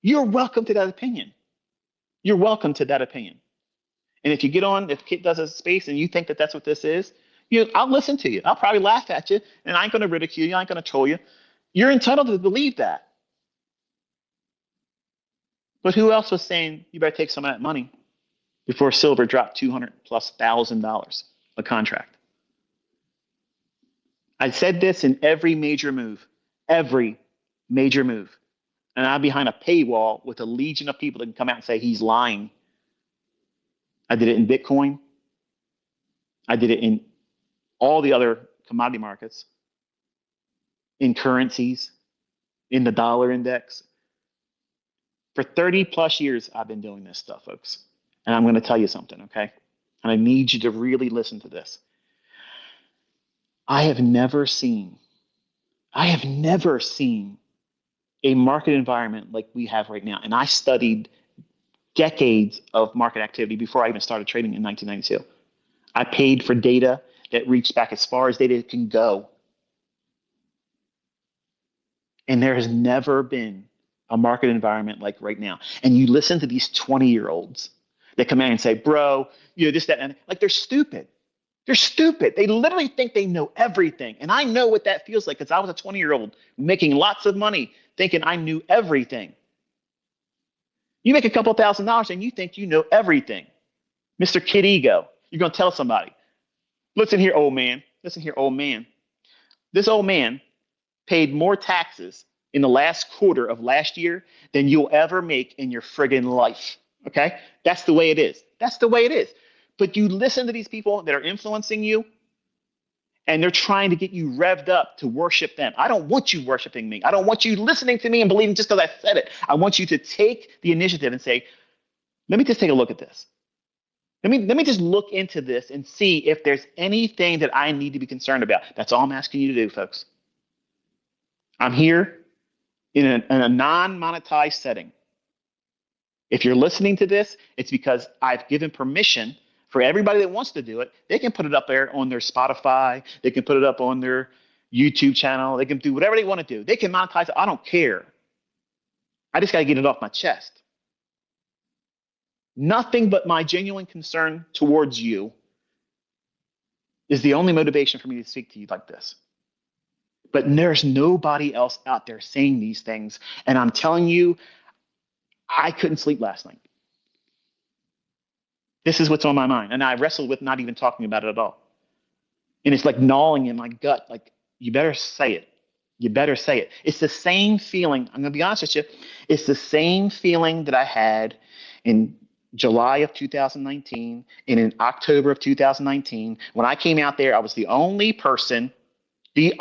You're welcome to that opinion. You're welcome to that opinion. And if you get on, if Kit does a space and you think that that's what this is, I'll listen to you. I'll probably laugh at you and I ain't going to ridicule you. I ain't going to troll you. You're entitled to believe that. But who else was saying you better take some of that money before silver dropped $200,000+ a contract? I said this in every major move, every major move. And I'm behind a paywall with a legion of people that can come out and say he's lying. I did it in Bitcoin. I did it in all the other commodity markets, in currencies, in the dollar index. For 30+ years, I've been doing this stuff, folks. And I'm going to tell you something, okay? And I need you to really listen to this. I have never seen a market environment like we have right now. And I studied decades of market activity before I even started trading in 1992. I paid for data that reached back as far as data can go. And there has never been a market environment like right now. And you listen to these 20-year-olds that come in and say, bro, you know, this, that, and like they're stupid. They're stupid. They literally think they know everything. And I know what that feels like because I was a 20-year-old making lots of money thinking I knew everything. You make a couple $1,000 and you think you know everything. Mr. Kid Ego. You're going to tell somebody, listen here, old man. Listen here, old man. This old man paid more taxes in the last quarter of last year than you'll ever make in your friggin' life. Okay? That's the way it is. That's the way it is. But you listen to these people that are influencing you, and they're trying to get you revved up to worship them. I don't want you worshiping me. I don't want you listening to me and believing just because I said it. I want you to take the initiative and say, let me just take a look at this. Let me just look into this and see if there's anything that I need to be concerned about. That's all I'm asking you to do, folks. I'm here in a non-monetized setting. If you're listening to this, it's because I've given permission for everybody that wants to do it. They can put it up there on their Spotify. They can put it up on their YouTube channel. They can do whatever they want to do. They can monetize it. I don't care. I just got to get it off my chest. Nothing but my genuine concern towards you is the only motivation for me to speak to you like this. But there's nobody else out there saying these things. And I'm telling you, I couldn't sleep last night. This is what's on my mind. And I wrestled with not even talking about it at all. And it's like gnawing in my gut. Like, you better say it. You better say it. It's the same feeling. I'm going to be honest with you. It's the same feeling that I had in July of 2019 and in October of 2019. When I came out there, I was the only person that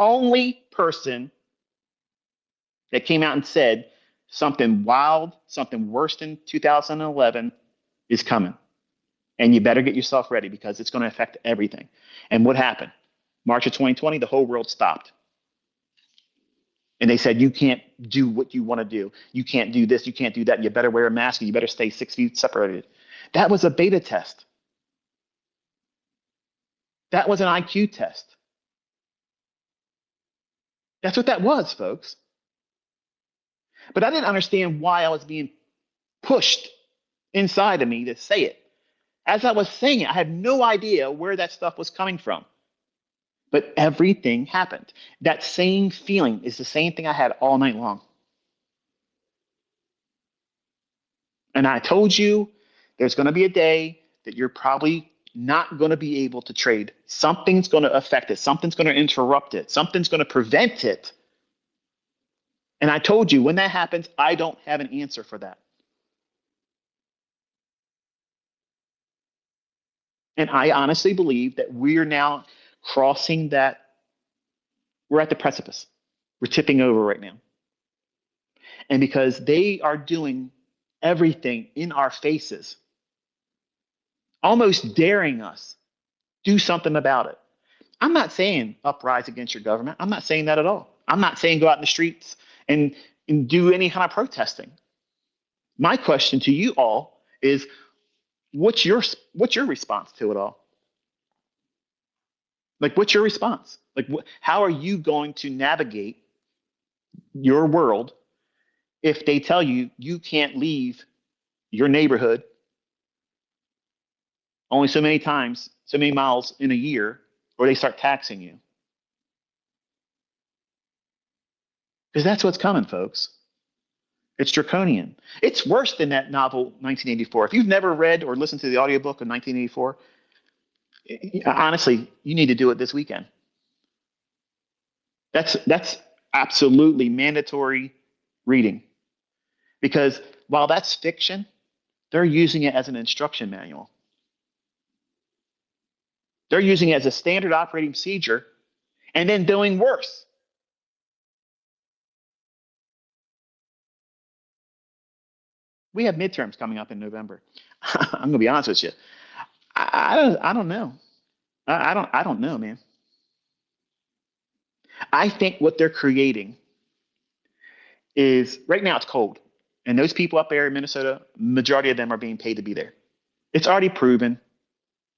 came out and said something wild, something worse than 2011 is coming. And you better get yourself ready because it's going to affect everything. And what happened? March of 2020, the whole world stopped. And they said, you can't do what you want to do. You can't do this. You can't do that. You better wear a mask and you better stay 6 feet separated. That was a beta test. That was an IQ test. That's what that was, folks. But I didn't understand why I was being pushed inside of me to say it. As I was saying it, I had no idea where that stuff was coming from. But everything happened. That same feeling is the same thing I had all night long. And I told you there's going to be a day that you're probably not going to be able to trade. Something's going to affect it. Something's going to interrupt it. Something's going to prevent it. And I told you when that happens, I don't have an answer for that. And I honestly believe that we're now crossing that. We're at the precipice. We're tipping over right now. And because they are doing everything in our faces, almost daring us, do something about it. I'm not saying uprise against your government. I'm not saying that at all. I'm not saying go out in the streets and do any kind of protesting. My question to you all is, what's your response to it all? Like, what's your response? Like, how are you going to navigate your world if they tell you you can't leave your neighborhood only so many times, so many miles in a year, or they start taxing you? Because that's what's coming, folks. It's draconian. It's worse than that novel 1984. If you've never read or listened to the audiobook of 1984, honestly, you need to do it this weekend. That's absolutely mandatory reading. Because while that's fiction, they're using it as an instruction manual. They're using it as a standard operating procedure and then doing worse. We have midterms coming up in November. I'm going to be honest with you. I don't know. I don't know, man. I think what they're creating is right now it's cold. And those people up there in Minnesota, majority of them are being paid to be there. It's already proven.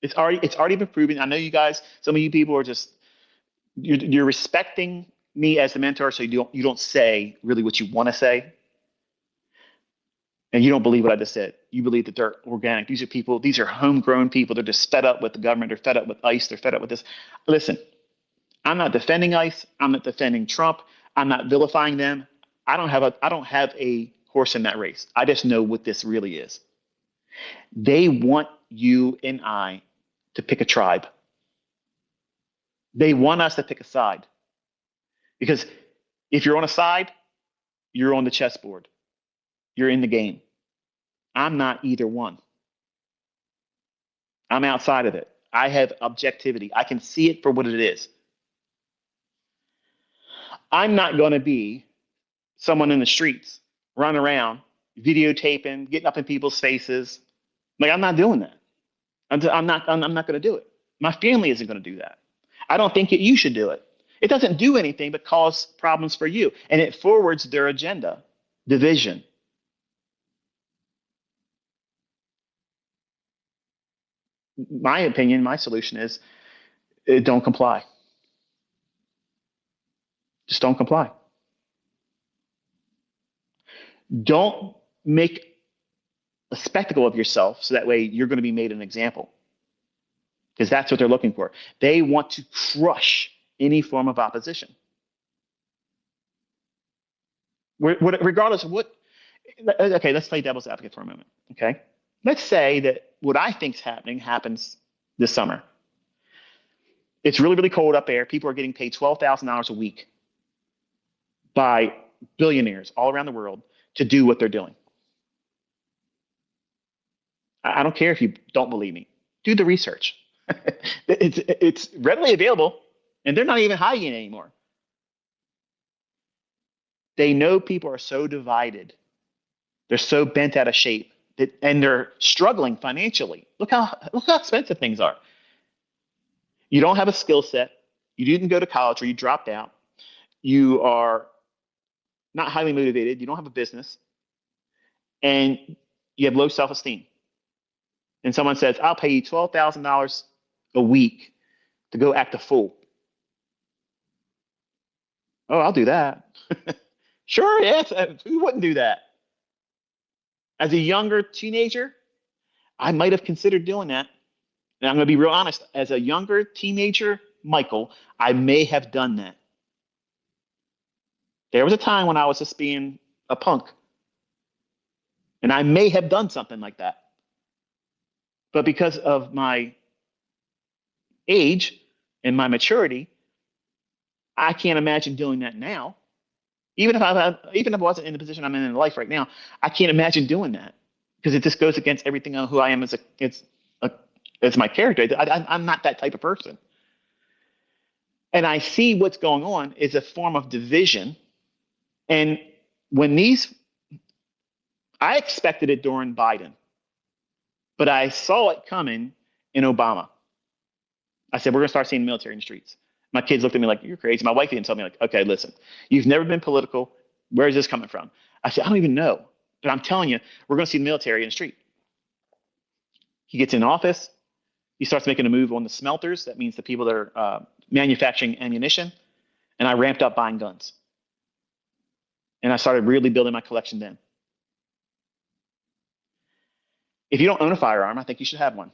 It's already been proven. I know you guys, some of you people are just you're respecting me as the mentor, so you don't say really what you want to say. And you don't believe what I just said. You believe that they're organic. These are people, these are homegrown people. They're just fed up with the government. They're fed up with ICE. They're fed up with this. Listen, I'm not defending ICE. I'm not defending Trump. I'm not vilifying them. I don't have a horse in that race. I just know what this really is. They want you and I to pick a tribe. They want us to pick a side. Because if you're on a side, you're on the chessboard. You're in the game. I'm not either one. I'm outside of it. I have objectivity. I can see it for what it is. I'm not going to be someone in the streets running around, videotaping, getting up in people's faces. Like, I'm not doing that. I'm not going to do it. My family isn't going to do that. I don't think that you should do it. It doesn't do anything but cause problems for you. And it forwards their agenda, division. My opinion, my solution is don't comply. Just don't comply. Don't make a spectacle of yourself so that way you're going to be made an example because that's what they're looking for. They want to crush any form of opposition. Regardless of what, okay, let's play devil's advocate for a moment. Okay. Let's say that what I think's happening happens this summer. It's really, really cold up there. People are getting paid $12,000 a week by billionaires all around the world to do what they're doing. I don't care if you don't believe me. Do the research. It's readily available, and they're not even hiding it anymore. They know people are so divided. They're so bent out of shape that, and they're struggling financially. Look how expensive things are. You don't have a skill set. You didn't go to college or you dropped out. You are not highly motivated. You don't have a business, and you have low self-esteem. And someone says, "I'll pay you $12,000 a week to go act a fool." Oh, I'll do that. Sure, yes. Who wouldn't do that? As a younger teenager, I might have considered doing that. And I'm going to be real honest. As a younger teenager, Michael, I may have done that. There was a time when I was just being a punk, and I may have done something like that. But because of my age and my maturity, I can't imagine doing that now. Even if I wasn't in the position I'm in life right now, I can't imagine doing that because it just goes against everything on who I am a, as my character. I'm not that type of person, and I see what's going on is a form of division. And when these, I expected it during Biden, but I saw it coming in Obama. I said, we're going to start seeing the military in the streets. My kids looked at me like, you're crazy. My wife even told me, like, okay, listen, you've never been political. Where is this coming from? I said, I don't even know. But I'm telling you, we're going to see the military in the street. He gets in office. He starts making a move on the smelters. That means the people that are manufacturing ammunition. And I ramped up buying guns. And I started really building my collection then. If you don't own a firearm, I think you should have one.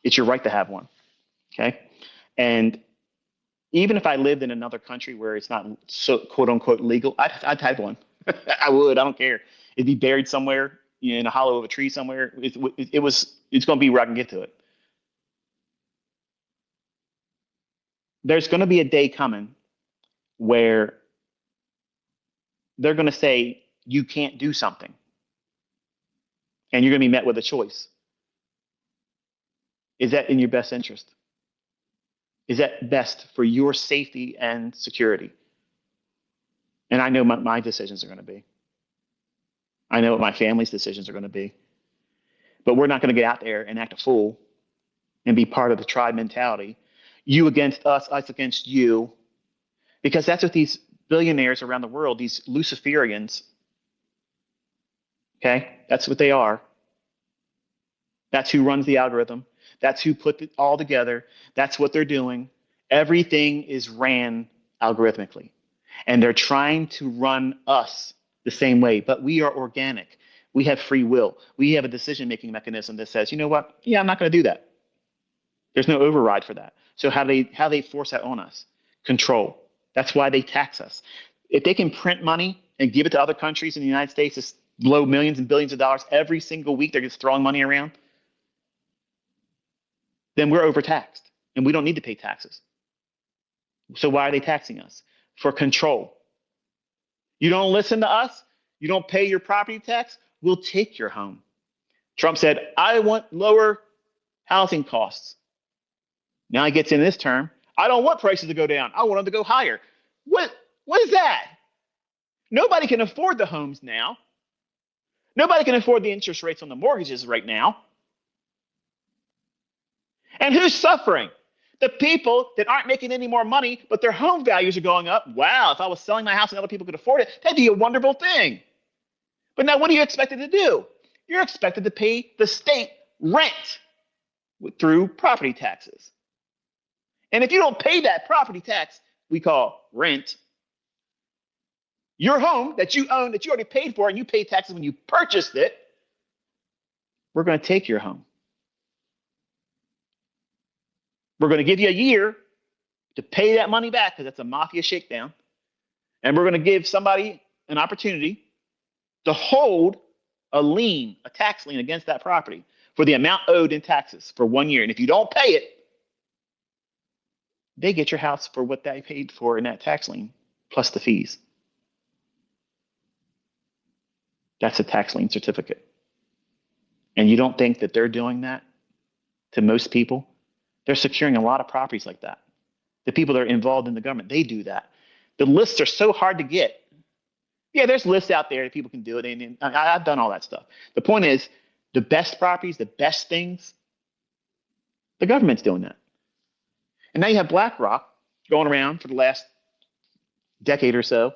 It's your right to have one. Okay. And even if I lived in another country where it's not so quote unquote legal, I'd have one. I would. I don't care. It'd be buried somewhere in a hollow of a tree somewhere. It's going to be where I can get to it. There's going to be a day coming where they're going to say you can't do something, and you're going to be met with a choice. Is that in your best interest? Is that best for your safety and security? And I know my decisions are going to be. I know what my family's decisions are going to be. But we're not going to get out there and act a fool and be part of the tribe mentality. You against us against you. Because that's what these billionaires around the world, these Luciferians, okay, that's what they are. That's who runs the algorithm. That's who put it all together. That's what they're doing. Everything is ran algorithmically. And they're trying to run us the same way, but we are organic. We have free will. We have a decision-making mechanism that says, you know what? Yeah, I'm not going to do that. There's no override for that. So how they force that on us? Control. That's why they tax us. If they can print money and give it to other countries in the United States, just blow millions and billions of dollars every single week, they're just throwing money around, then we're overtaxed and we don't need to pay taxes. So why are they taxing us? For control. You don't listen to us, you don't pay your property tax, we'll take your home. Trump said, I want lower housing costs. Now he gets in this term, I don't want prices to go down. I want them to go higher. What is that? Nobody can afford the homes now. Nobody can afford the interest rates on the mortgages right now. And who's suffering? The people that aren't making any more money, but their home values are going up. Wow, if I was selling my house and other people could afford it, that'd be a wonderful thing. But now what are you expected to do? You're expected to pay the state rent through property taxes. And if you don't pay that property tax, we call rent, your home that you own, that you already paid for, and you paid taxes when you purchased it, we're going to take your home. We're going to give you a year to pay that money back because that's a mafia shakedown. And we're going to give somebody an opportunity to hold a lien, a tax lien against that property for the amount owed in taxes for 1 year. And if you don't pay it, they get your house for what they paid for in that tax lien plus the fees. That's a tax lien certificate. And you don't think that they're doing that to most people? They're securing a lot of properties like that. The people that are involved in the government, they do that. The lists are so hard to get. Yeah, there's lists out there that people can do it. And I've done all that stuff. The point is, the best properties, the best things, the government's doing that. And now you have BlackRock going around for the last decade or so,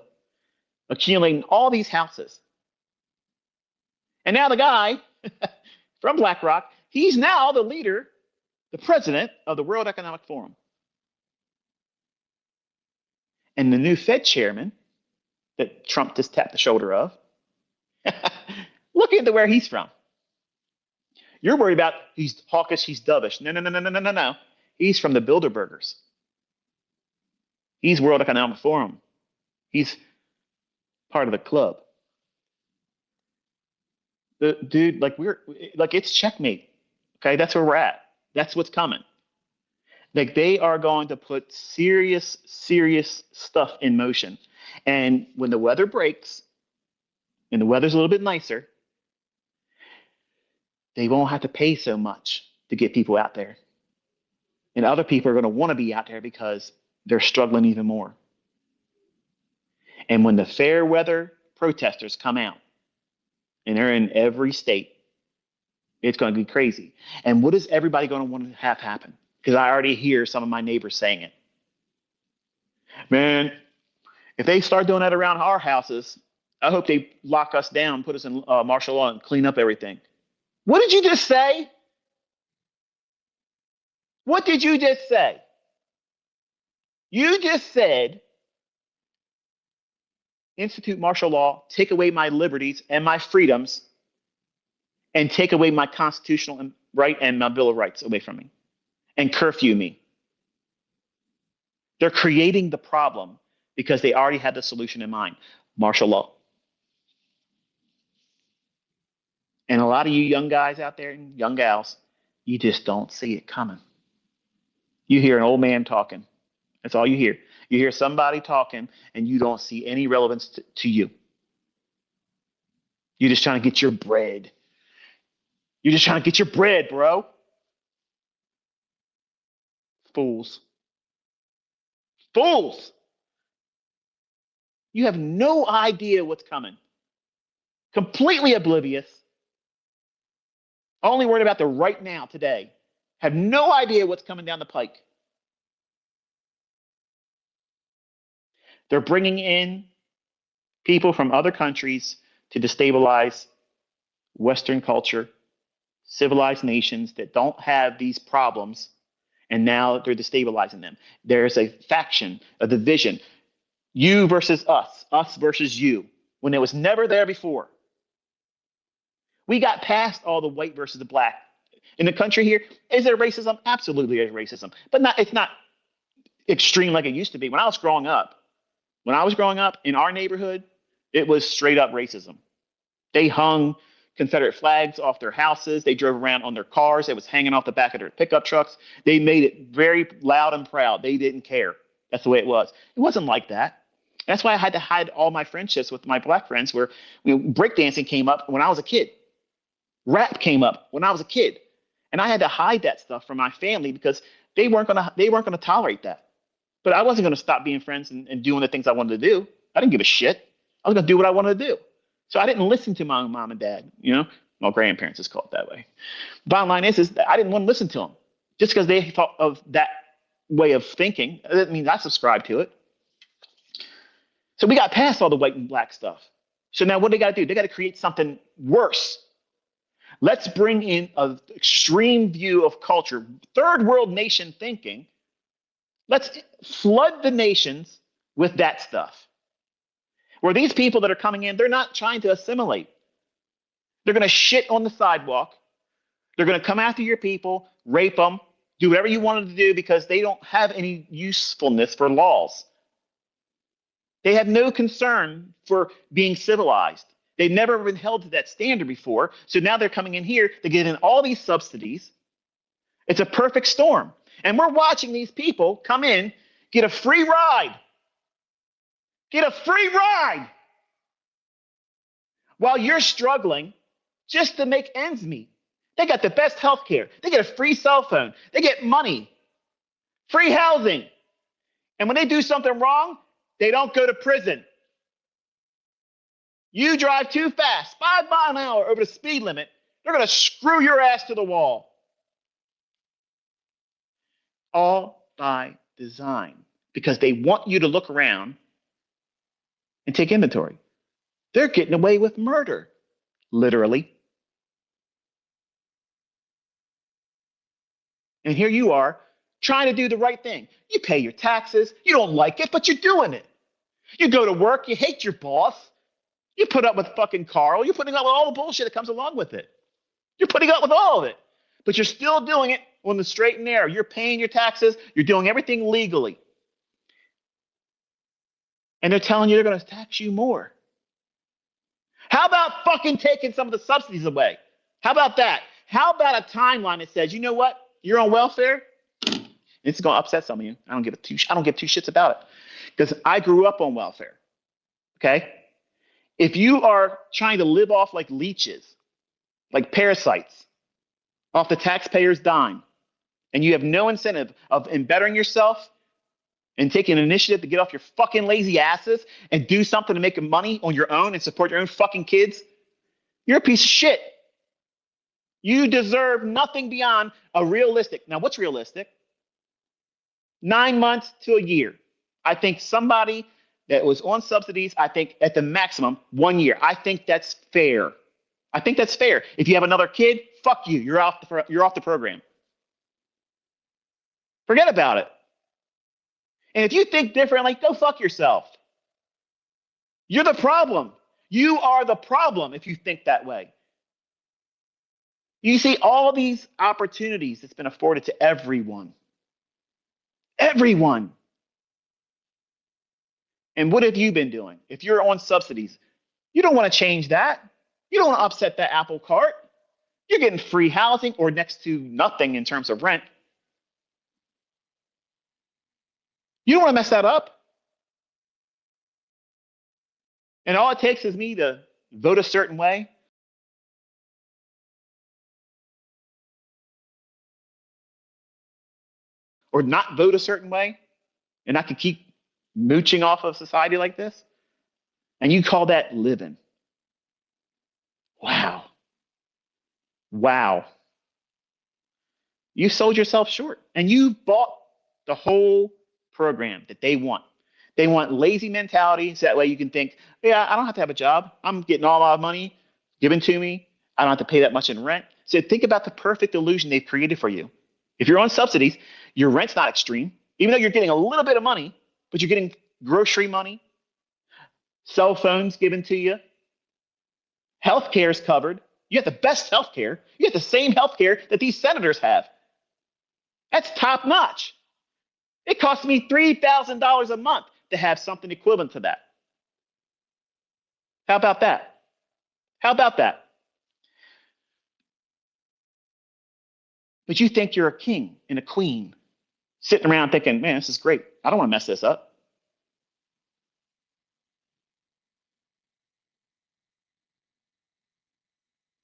accumulating all these houses. And now the guy from BlackRock, he's now the leader, the president of the World Economic Forum. And the new Fed chairman that Trump just tapped the shoulder of, look into where he's from. You're worried about he's hawkish, he's dovish. No. He's from the Bilderbergers. He's World Economic Forum. He's part of the club. The dude, it's checkmate. Okay, that's where we're at. That's what's coming. Like they are going to put serious stuff in motion. And when the weather breaks and the weather's a little bit nicer, they won't have to pay so much to get people out there. And other people are going to want to be out there because they're struggling even more. And when the fair weather protesters come out, and they're in every state, it's going to be crazy. And what is everybody going to want to have happen? Because I already hear some of my neighbors saying it. Man, if they start doing that around our houses, I hope they lock us down, put us in martial law, and clean up everything. What did you just say? What did you just say? You just said, institute martial law, take away my liberties and my freedoms, and take away my constitutional right and my Bill of Rights away from me, and curfew me. They're creating the problem because they already had the solution in mind, martial law. And a lot of you young guys out there and young gals, you just don't see it coming. You hear an old man talking. That's all you hear. You hear somebody talking and you don't see any relevance to you. You're just trying to get your bread. You're just trying to get your bread, bro. Fools. Fools. You have no idea what's coming. Completely oblivious. Only worried about the right now, today. Have no idea what's coming down the pike. They're bringing in people from other countries to destabilize Western culture, civilized nations that don't have these problems, and now they're destabilizing them. There's a faction, a division, you versus us versus you, when it was never there before. We got past all the white versus the black. In the country here, is there racism? Absolutely, there's racism, but it's not extreme like it used to be. When I was growing up in our neighborhood, it was straight up racism. They hung Confederate flags off their houses. They drove around on their cars. It was hanging off the back of their pickup trucks. They made it very loud and proud. They didn't care. That's the way it was. It wasn't like that. That's why I had to hide all my friendships with my black friends. Where breakdancing came up when I was a kid, rap came up when I was a kid, and I had to hide that stuff from my family because they weren't gonna tolerate that. But I wasn't gonna stop being friends and doing the things I wanted to do. I didn't give a shit. I was gonna do what I wanted to do. So I didn't listen to my mom and dad. My grandparents is called that way. Bottom line is that I didn't want to listen to them just because they thought of that way of thinking. That means I subscribe to it. So we got past all the white and black stuff. So now what they got to do? They got to create something worse. Let's bring in an extreme view of culture, third world nation thinking. Let's flood the nations with that stuff. Where these people that are coming in, they're not trying to assimilate. They're going to shit on the sidewalk. They're going to come after your people, rape them, do whatever you want them to do because they don't have any usefulness for laws. They have no concern for being civilized. They've never been held to that standard before. So now they're coming in here to get in all these subsidies. It's a perfect storm. And we're watching these people come in, get a free ride. Get a free ride while you're struggling just to make ends meet. They got the best health care. They get a free cell phone. They get money, free housing. And when they do something wrong, they don't go to prison. You drive too fast, 5 miles an hour over the speed limit, they're going to screw your ass to the wall. All by design, because they want you to look around and take inventory. They're getting away with murder, literally. And here you are trying to do the right thing. You pay your taxes. You don't like it, but you're doing it. You go to work. You hate your boss. You put up with fucking Carl. You're putting up with all the bullshit that comes along with it. You're putting up with all of it, but you're still doing it on the straight and narrow. You're paying your taxes. You're doing everything legally. And they're telling you they're going to tax you more. How about fucking taking some of the subsidies away? How about that? How about a timeline that says, you know what? You're on welfare. This is going to upset some of you. I don't give two shits about it because I grew up on welfare. Okay? If you are trying to live off like leeches, like parasites, off the taxpayer's dime, and you have no incentive of bettering yourself and taking an initiative to get off your fucking lazy asses and do something to make money on your own and support your own fucking kids, you're a piece of shit. You deserve nothing beyond a realistic. Now, what's realistic? 9 months to a year. I think somebody that was on subsidies, I think at the maximum 1 year. I think that's fair. I think that's fair. If you have another kid, fuck you. You're off the program. Forget about it. And if you think differently, go fuck yourself. You're the problem. You are the problem if you think that way. You see all these opportunities that's been afforded to everyone. Everyone. And what have you been doing? If you're on subsidies, you don't want to change that. You don't want to upset that apple cart. You're getting free housing or next to nothing in terms of rent. You don't want to mess that up. And all it takes is me to vote a certain way. Or not vote a certain way. And I can keep mooching off of society like this. And you call that living. Wow. Wow. You sold yourself short. And you bought the whole program that they want. They want lazy mentality, so that way you can think, yeah, I don't have to have a job. I'm getting all my money given to me. I don't have to pay that much in rent. So think about the perfect illusion they've created for you. If you're on subsidies, your rent's not extreme, even though you're getting a little bit of money, but you're getting grocery money, cell phones given to you, health care is covered, You have the best health care. You have the same health care that these senators have. That's top notch. It costs me $3,000 a month to have something equivalent to that. How about that? How about that? But you think you're a king and a queen sitting around thinking, man, this is great. I don't want to mess this up.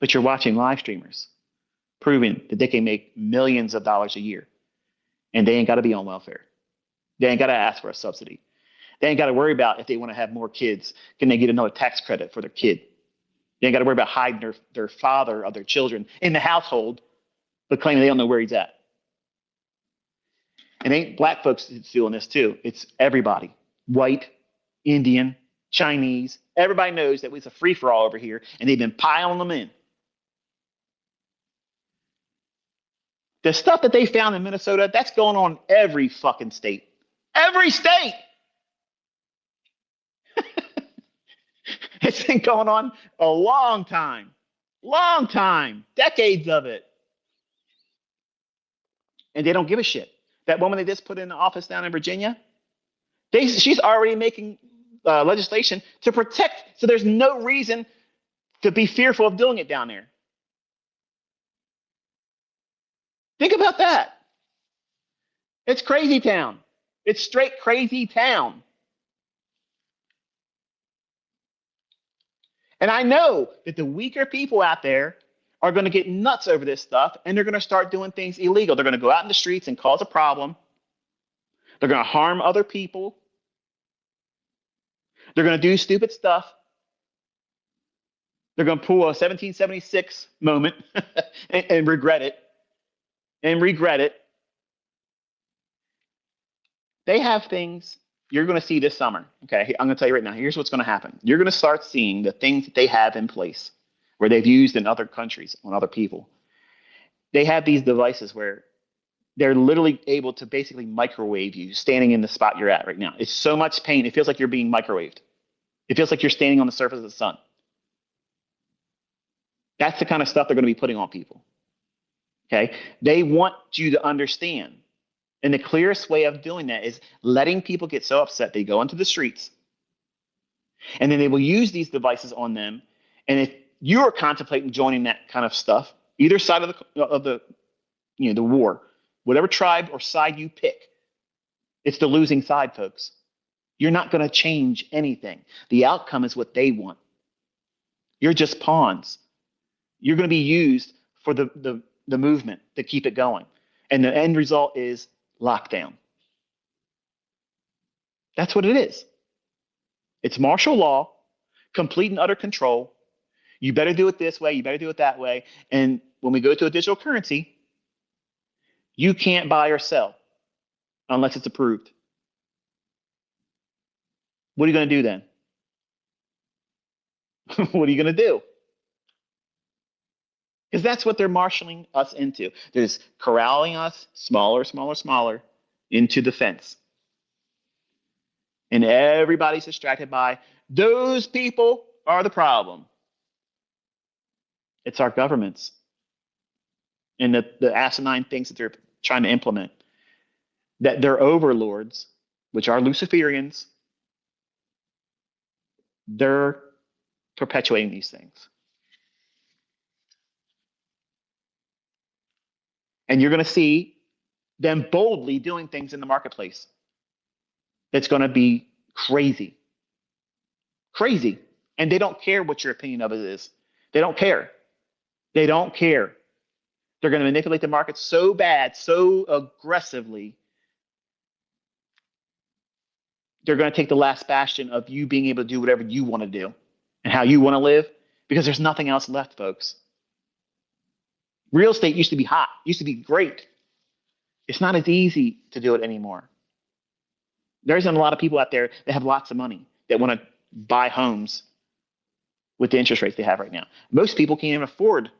But you're watching live streamers proving that they can make millions of dollars a year and they ain't got to be on welfare. They ain't got to ask for a subsidy. They ain't got to worry about if they want to have more kids, can they get another tax credit for their kid? They ain't got to worry about hiding their father or their children in the household, but claiming they don't know where he's at. And ain't black folks doing this too. It's everybody. White, Indian, Chinese. Everybody knows that it's a free-for-all over here, and they've been piling them in. The stuff that they found in Minnesota, that's going on in every fucking state. Every state! It's been going on a long time. Long time. Decades of it. And they don't give a shit. That woman they just put in the office down in Virginia, she's already making legislation to protect. So there's no reason to be fearful of doing it down there. Think about that. It's crazy town. It's straight crazy town. And I know that the weaker people out there are going to get nuts over this stuff, and they're going to start doing things illegal. They're going to go out in the streets and cause a problem. They're going to harm other people. They're going to do stupid stuff. They're going to pull a 1776 moment and regret it. And regret it. They have things you're going to see this summer. Okay, I'm going to tell you right now, here's what's going to happen. You're going to start seeing the things that they have in place where they've used in other countries on other people. They have these devices where they're literally able to basically microwave you standing in the spot you're at right now. It's so much pain. It feels like you're being microwaved. It feels like you're standing on the surface of the sun. That's the kind of stuff they're going to be putting on people. Okay? They want you to understand. And the clearest way of doing that is letting people get so upset they go into the streets. And then they will use these devices on them. And if you're contemplating joining that kind of stuff, either side of the war, whatever tribe or side you pick, it's the losing side, folks. You're not going to change anything. The outcome is what they want. You're just pawns. You're going to be used for the movement to keep it going. And the end result is lockdown. That's what it is. It's martial law, complete and utter control. You better do it this way. You better do it that way. And when we go to a digital currency, you can't buy or sell unless it's approved. What are you going to do then? What are you going to do? Because that's what they're marshaling us into. They're just corralling us smaller into the fence. And everybody's distracted by those people are the problem. It's our governments and the asinine things that they're trying to implement. That their overlords, which are Luciferians, they're perpetuating these things. And you're going to see them boldly doing things in the marketplace. That's going to be crazy. Crazy. And they don't care what your opinion of it is. They don't care. They don't care. They're going to manipulate the market so bad, so aggressively. They're going to take the last bastion of you being able to do whatever you want to do and how you want to live, because there's nothing else left, folks. Real estate used to be hot, used to be great. It's not as easy to do it anymore. There isn't a lot of people out there that have lots of money that want to buy homes with the interest rates they have right now. Most people can't even afford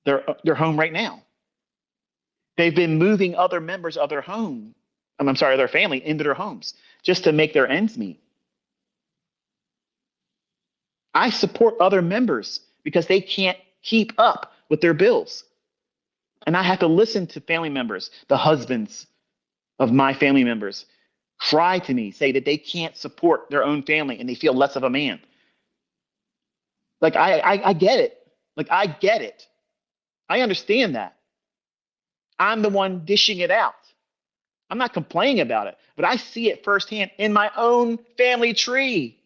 their home right now. They've been moving other members of their home, their family into their homes just to make their ends meet. I support other members because they can't keep up with their bills. And I have to listen to family members, the husbands of my family members, cry to me, say that they can't support their own family and they feel less of a man. Like I get it. Like I get it. I understand that. I'm the one dishing it out. I'm not complaining about it, but I see it firsthand in my own family tree.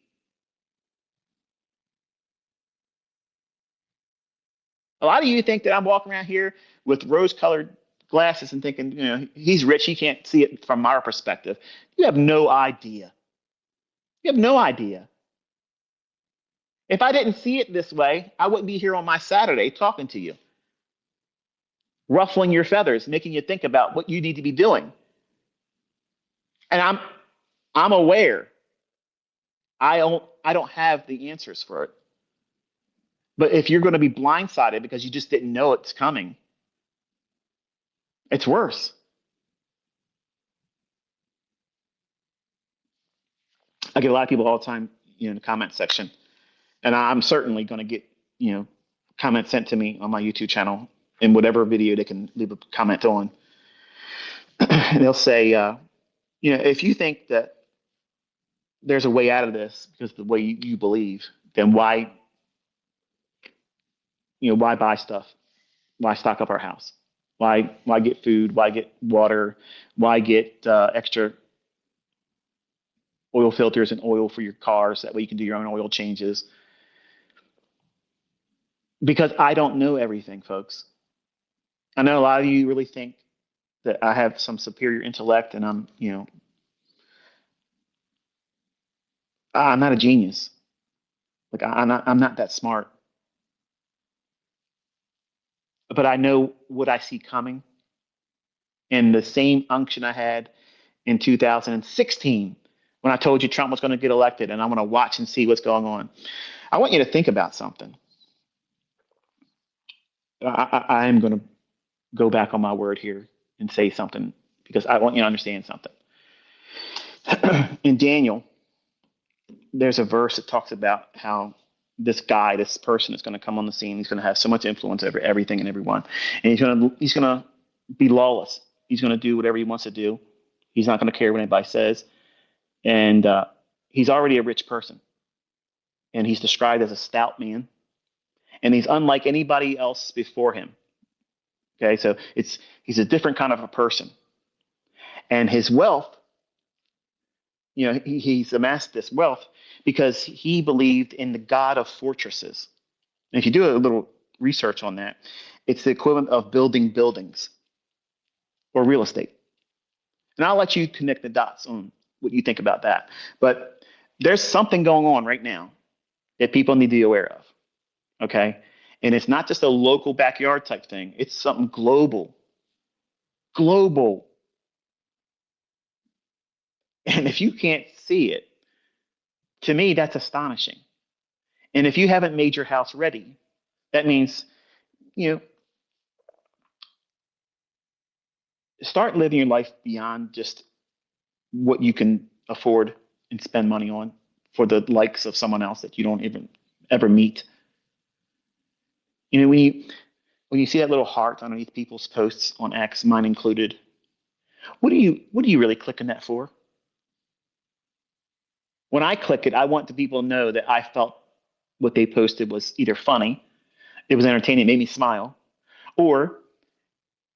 A lot of you think that I'm walking around here with rose-colored glasses and thinking, he's rich, he can't see it from our perspective. You have no idea. You have no idea. If I didn't see it this way, I wouldn't be here on my Saturday talking to you, ruffling your feathers, making you think about what you need to be doing. And I'm aware. I don't have the answers for it. But if you're going to be blindsided because you just didn't know it's coming, it's worse. I get a lot of people all the time, in the comment section, and I'm certainly going to get, comments sent to me on my YouTube channel in whatever video they can leave a comment on. And they'll say, if you think that there's a way out of this because of the way you believe, then why buy stuff? Why stock up our house? Why get food? Why get water? Why get extra oil filters and oil for your cars? That way you can do your own oil changes. Because I don't know everything, folks. I know a lot of you really think that I have some superior intellect and I'm not a genius. Like I'm not that smart. But I know what I see coming, and the same unction I had in 2016 when I told you Trump was going to get elected, and I want to watch and see what's going on. I want you to think about something. I am going to go back on my word here and say something because I want you to understand something. In Daniel, there's a verse that talks about how this person is going to come on the scene. He's going to have so much influence over everything and everyone, and he's going to be lawless. He's going to do whatever he wants to do. He's not going to care what anybody says, and he's already a rich person, and he's described as a stout man, and he's unlike anybody else before him. Okay, so he's a different kind of a person, and his wealth, he's amassed this wealth because he believed in the God of fortresses. And if you do a little research on that, it's the equivalent of building buildings or real estate. And I'll let you connect the dots on what you think about that. But there's something going on right now that people need to be aware of. Okay. And it's not just a local backyard type thing, it's something global. Global. And if you can't see it, to me, that's astonishing. And if you haven't made your house ready, that means, you know, start living your life beyond just what you can afford and spend money on for the likes of someone else that you don't even ever meet. When you see that little heart underneath people's posts on X, mine included, what are you really clicking that for? When I click it, I want the people to know that I felt what they posted was either funny, it was entertaining, it made me smile, or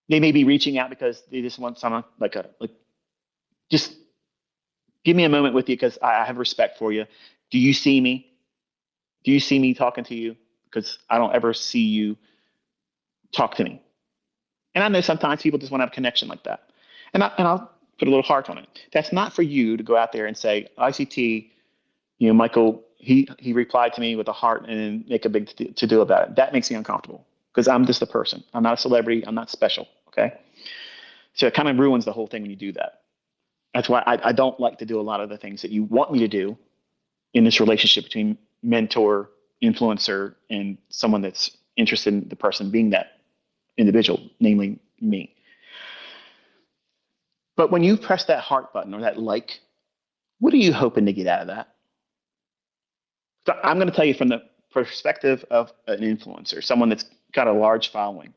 they may be reaching out because they just want someone just give me a moment with you because I have respect for you. Do you see me? Do you see me talking to you? Because I don't ever see you talk to me. And I know sometimes people just want to have a connection like that. And I'll put a little heart on it. That's not for you to go out there and say, ICT, Michael, he replied to me with a heart and make a big to do about it. That makes me uncomfortable because I'm just a person. I'm not a celebrity. I'm not special. Okay. So it kind of ruins the whole thing when you do that. That's why I don't like to do a lot of the things that you want me to do in this relationship between mentor, influencer, and someone that's interested in the person being that individual, namely me. But when you press that heart button or that like, what are you hoping to get out of that? So I'm going to tell you from the perspective of an influencer, someone that's got a large following,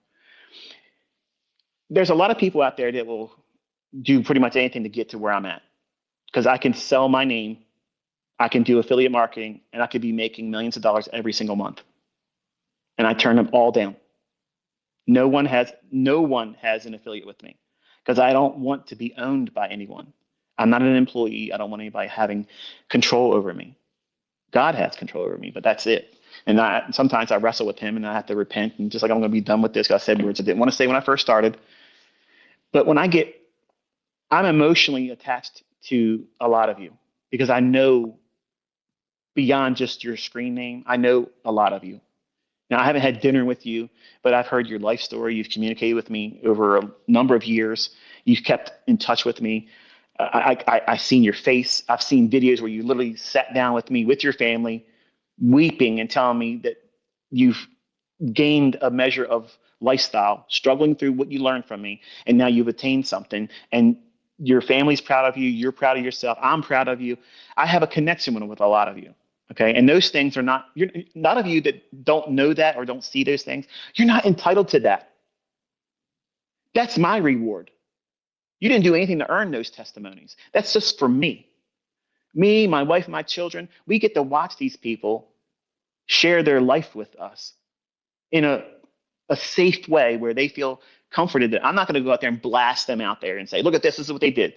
there's a lot of people out there that will do pretty much anything to get to where I'm at because I can sell my name, I can do affiliate marketing, and I could be making millions of dollars every single month. And I turn them all down. No one has an affiliate with me because I don't want to be owned by anyone. I'm not an employee. I don't want anybody having control over me. God has control over me, but that's it. And sometimes I wrestle with him and I have to repent and just like I'm going to be done with this. I said words I didn't want to say when I first started. But I'm emotionally attached to a lot of you because I know beyond just your screen name, I know a lot of you. Now, I haven't had dinner with you, but I've heard your life story. You've communicated with me over a number of years. You've kept in touch with me. I've seen your face. I've seen videos where you literally sat down with me with your family, weeping and telling me that you've gained a measure of lifestyle, struggling through what you learned from me, and now you've attained something. And your family's proud of you. You're proud of yourself. I'm proud of you. I have a connection with a lot of you. Okay. And those things are not, you're not of you that don't know that or don't see those things. You're not entitled to that. That's my reward. You didn't do anything to earn those testimonies. That's just for me. Me, my wife, and my children, we get to watch these people share their life with us in a safe way where they feel comforted that I'm not going to go out there and blast them out there and say, look at this is what they did.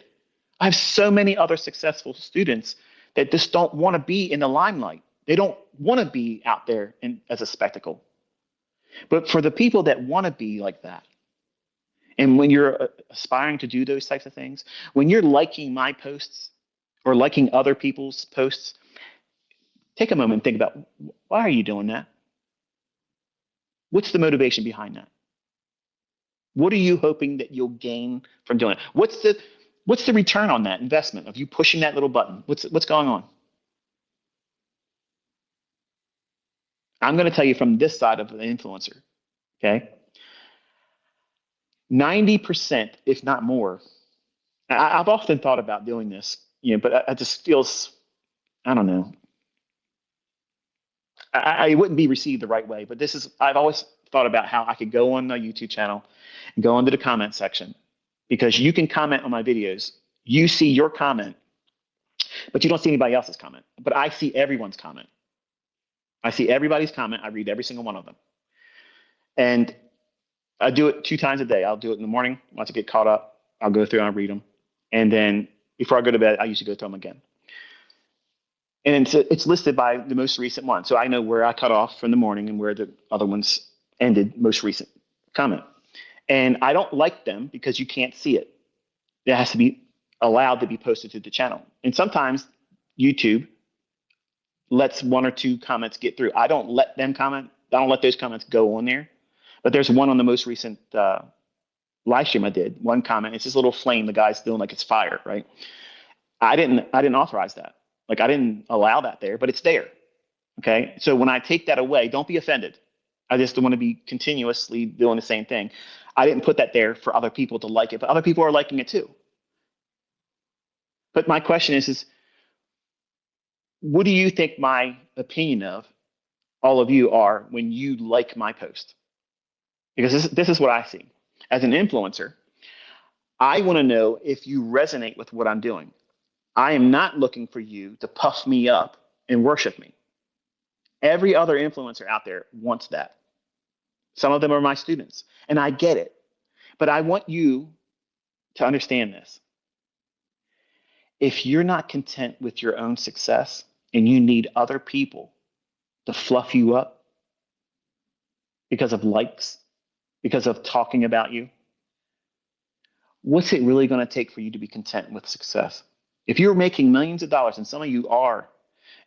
I have so many other successful students that just don't want to be in the limelight. They don't want to be out there as a spectacle. But for the people that want to be like that, and when you're aspiring to do those types of things, when you're liking my posts or liking other people's posts, take a moment and think about, why are you doing that? What's the motivation behind that? What are you hoping that you'll gain from doing it? What's the return on that investment of you pushing that little button? What's going on? I'm going to tell you from this side of the influencer, okay? 90%, if not more. I've often thought about doing this, but it just feels, I don't know. I wouldn't be received the right way, but I've always thought about how I could go on a YouTube channel and go into the comment section because you can comment on my videos. You see your comment, but you don't see anybody else's comment. But I see everyone's comment. I see everybody's comment. I read every single one of them. And I do it 2 times a day. I'll do it in the morning. Once I get caught up, I'll go through and I'll read them. And then before I go to bed, I usually go through them again. And it's listed by the most recent one. So I know where I cut off from the morning and where the other ones ended, most recent comment. And I don't like them because you can't see it. It has to be allowed to be posted to the channel. And sometimes YouTube lets 1 or 2 comments get through. I don't let them comment. I don't let those comments go on there. But there's one on the most recent live stream I did. One comment. It's this little flame the guy's doing like it's fire, right? I didn't authorize that. Like I didn't allow that there, but it's there. Okay. So when I take that away, don't be offended. I just want to be continuously doing the same thing. I didn't put that there for other people to like it, but other people are liking it too. But my question is what do you think my opinion of all of you are when you like my post? Because this is what I see. As an influencer, I want to know if you resonate with what I'm doing. I am not looking for you to puff me up and worship me. Every other influencer out there wants that. Some of them are my students, and I get it. But I want you to understand this. If you're not content with your own success and you need other people to fluff you up because of likes, because of talking about you, what's it really going to take for you to be content with success? If you're making millions of dollars, and some of you are,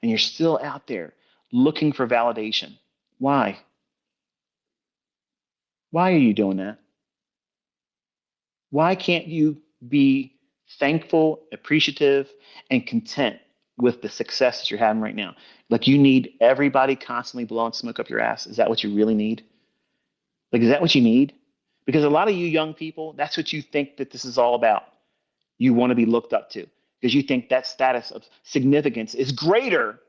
and you're still out there looking for validation, why? Why are you doing that? Why can't you be thankful, appreciative, and content with the success that you're having right now? Like you need everybody constantly blowing smoke up your ass. Is that what you really need? Like, is that what you need? Because a lot of you young people, that's what you think that this is all about. You want to be looked up to because you think that status of significance is greater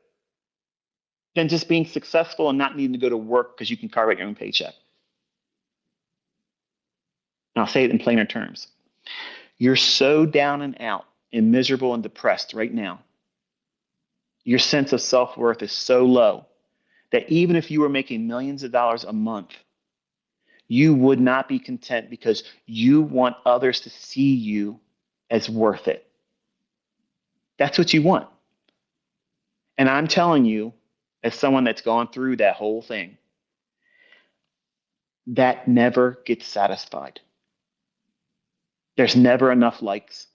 than just being successful and not needing to go to work because you can carve out your own paycheck. And I'll say it in plainer terms. You're so down and out and miserable and depressed right now. Your sense of self worth is so low that even if you were making millions of dollars a month, you would not be content because you want others to see you as worth it. That's what you want. And I'm telling you, as someone that's gone through that whole thing, that never gets satisfied. There's never enough likes.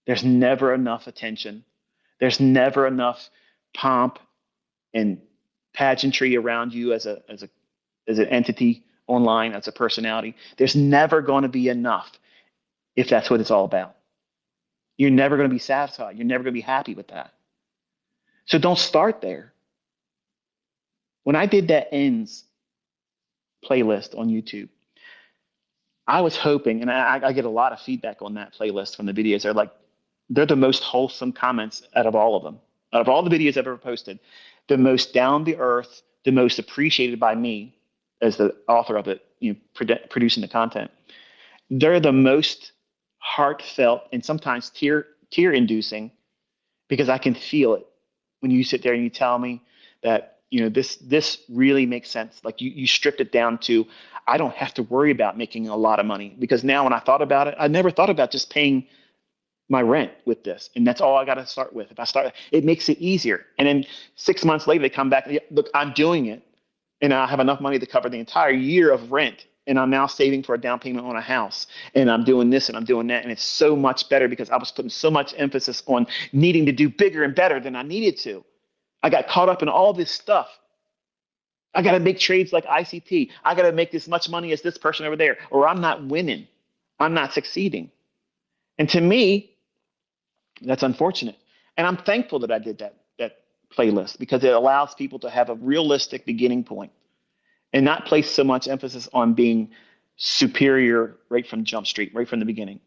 There's never enough attention. There's never enough pomp and pageantry around you as an entity online, as a personality. There's never going to be enough if that's what it's all about. You're never going to be satisfied. You're never going to be happy with that. So don't start there. When I did that ends playlist on YouTube, I was hoping, and I get a lot of feedback on that playlist from the videos. They're the most wholesome comments out of all of them. Out of all the videos I've ever posted, the most down to earth, the most appreciated by me as the author of it, producing the content. They're the most heartfelt and sometimes tear inducing because I can feel it when you sit there and you tell me that this really makes sense. Like you stripped it down to I don't have to worry about making a lot of money because now when I thought about it, I never thought about just paying my rent with this, and that's all I got to start with. If I start, it makes it easier. And then 6 months later, they come back and look, I'm doing it, and I have enough money to cover the entire year of rent. And I'm now saving for a down payment on a house, and I'm doing this and I'm doing that, and it's so much better because I was putting so much emphasis on needing to do bigger and better than I needed to. I got caught up in all this stuff. I got to make trades like ICT. I got to make as much money as this person over there, or I'm not winning. I'm not succeeding. And to me, that's unfortunate. And I'm thankful that I did that playlist because it allows people to have a realistic beginning point and not place so much emphasis on being superior right from Jump Street, right from the beginning.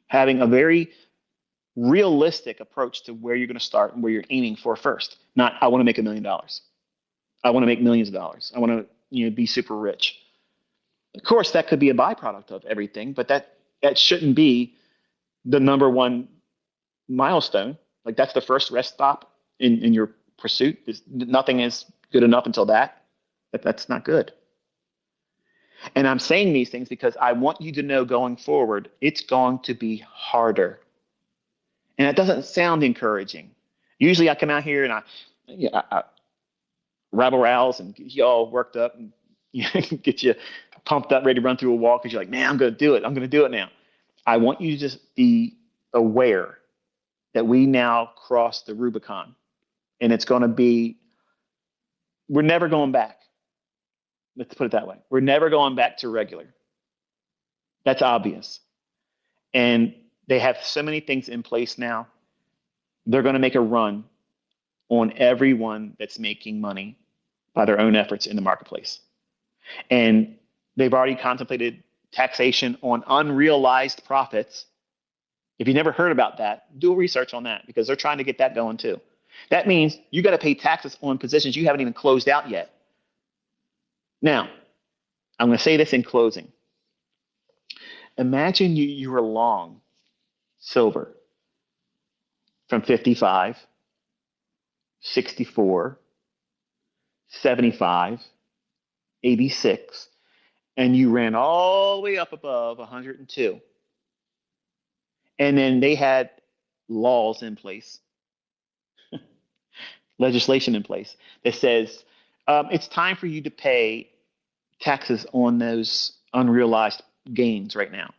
Having a very realistic approach to where you're going to start and where you're aiming for first. Not, I want to make $1 million. I want to make millions of dollars. I want to be super rich. Of course, that could be a byproduct of everything, but that shouldn't be the number one milestone. Like that's the first rest stop in your pursuit. Nothing is good enough until that. That's not good. And I'm saying these things because I want you to know going forward, it's going to be harder. And it doesn't sound encouraging. Usually I come out here and I rabble rouse and get you all worked up and get you pumped up, ready to run through a wall because you're like, man, I'm going to do it. I'm going to do it now. I want you to just be aware that we now cross the Rubicon. And it's going to be, we're never going back. Let's put it that way. We're never going back to regular. That's obvious. And they have so many things in place now. They're going to make a run on everyone that's making money by their own efforts in the marketplace. And they've already contemplated taxation on unrealized profits. If you never heard about that, do research on that because they're trying to get that going too. That means you got to pay taxes on positions you haven't even closed out yet. Now, I'm going to say this in closing. Imagine you were long silver from 55, 64, 75, 86, and you ran all the way up above 102. And then they had laws in place, legislation in place that says it's time for you to pay taxes on those unrealized gains right now.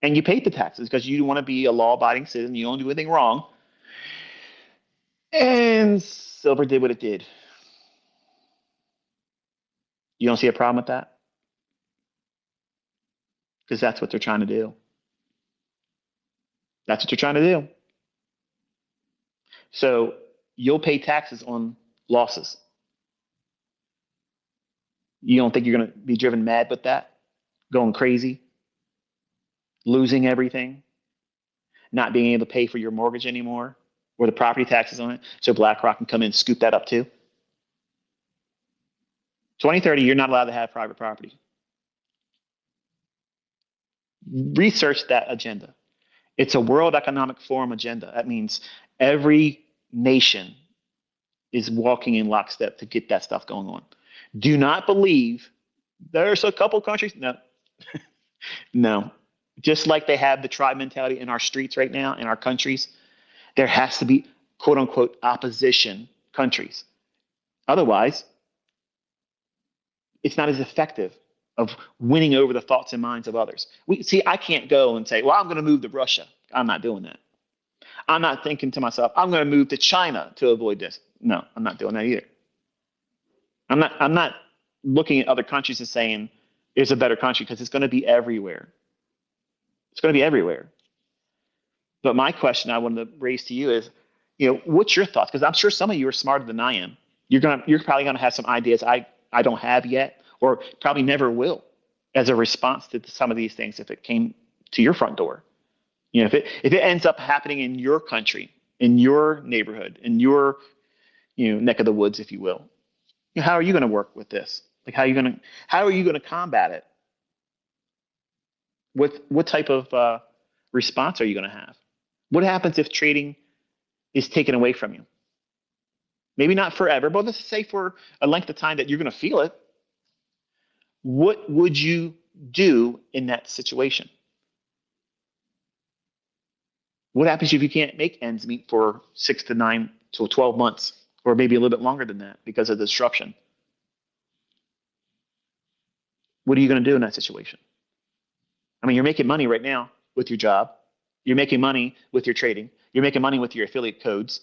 And you paid the taxes because you want to be a law-abiding citizen. You don't do anything wrong. And silver did what it did. You don't see a problem with that? Because that's what they're trying to do. That's what they're trying to do. So you'll pay taxes on losses. You don't think you're going to be driven mad with that? Going crazy? Losing everything? Not being able to pay for your mortgage anymore? or the property taxes on it, so BlackRock can come in and scoop that up too. 2030, you're not allowed to have private property. Research that agenda. It's a World Economic Forum agenda. That means every nation is walking in lockstep to get that stuff going on. Do not believe there's a couple countries. No, no. Just like they have the tribe mentality in our streets right now, in our countries, there has to be quote unquote opposition countries. Otherwise, it's not as effective of winning over the thoughts and minds of others. I can't go and say, well, I'm going to move to Russia. I'm not doing that. I'm not thinking to myself, I'm going to move to China to avoid this. No, I'm not doing that either. I'm not looking at other countries and saying it's a better country, because it's going to be everywhere. It's going to be everywhere. But my question I wanted to raise to you is, what's your thoughts? Because I'm sure some of you are smarter than I am. You're probably going to have some ideas I don't have yet, or probably never will, as a response to some of these things if it came to your front door. If it ends up happening in your country, in your neighborhood, in your neck of the woods, if you will, how are you going to work with this? Like, how are you going to combat it? What type of response are you going to have? What happens if trading is taken away from you? Maybe not forever, but let's say for a length of time that you're going to feel it. What would you do in that situation? What happens if you can't make ends meet for 6 to 9 to 12 months, or maybe a little bit longer than that because of disruption? What are you going to do in that situation? I mean, you're making money right now with your job. You're making money with your trading. You're making money with your affiliate codes.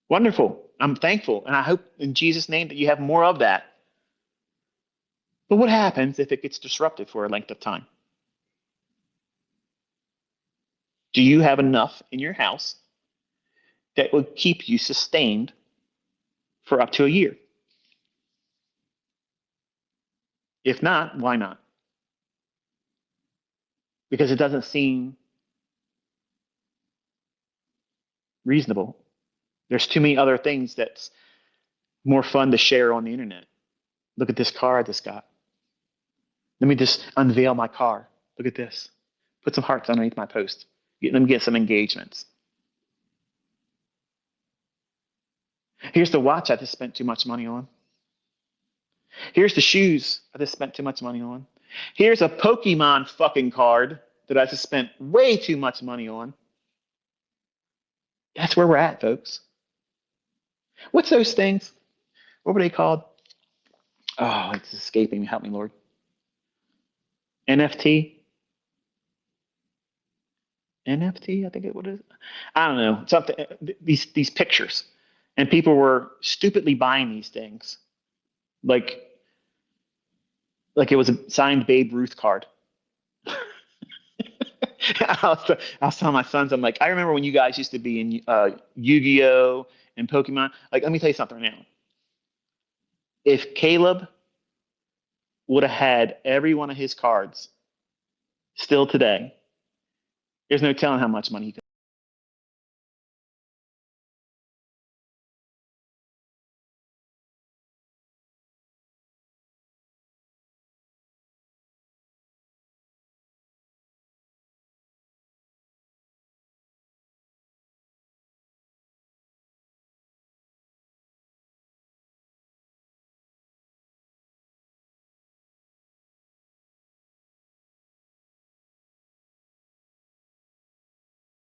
Wonderful. I'm thankful. And I hope in Jesus' name that you have more of that. But what happens if it gets disrupted for a length of time? Do you have enough in your house that would keep you sustained for up to a year? If not, why not? Because it doesn't seem reasonable. There's too many other things that's more fun to share on the internet. Look at this car I just got. Let me just unveil my car. Look at this. Put some hearts underneath my post. Let me get some engagements. Here's the watch I just spent too much money on. Here's the shoes I just spent too much money on. Here's a Pokemon fucking card that I just spent way too much money on. That's where we're at, folks. What's those things? What were they called? Oh, it's escaping me. Help me, Lord. NFT? NFT, I think it was. I don't know. Something. These pictures, and people were stupidly buying these things, like it was a signed Babe Ruth card. I was telling my sons, I'm like, I remember when you guys used to be in Yu-Gi-Oh and Pokemon. Like, let me tell you something right now. If Caleb would have had every one of his cards still today, there's no telling how much money he could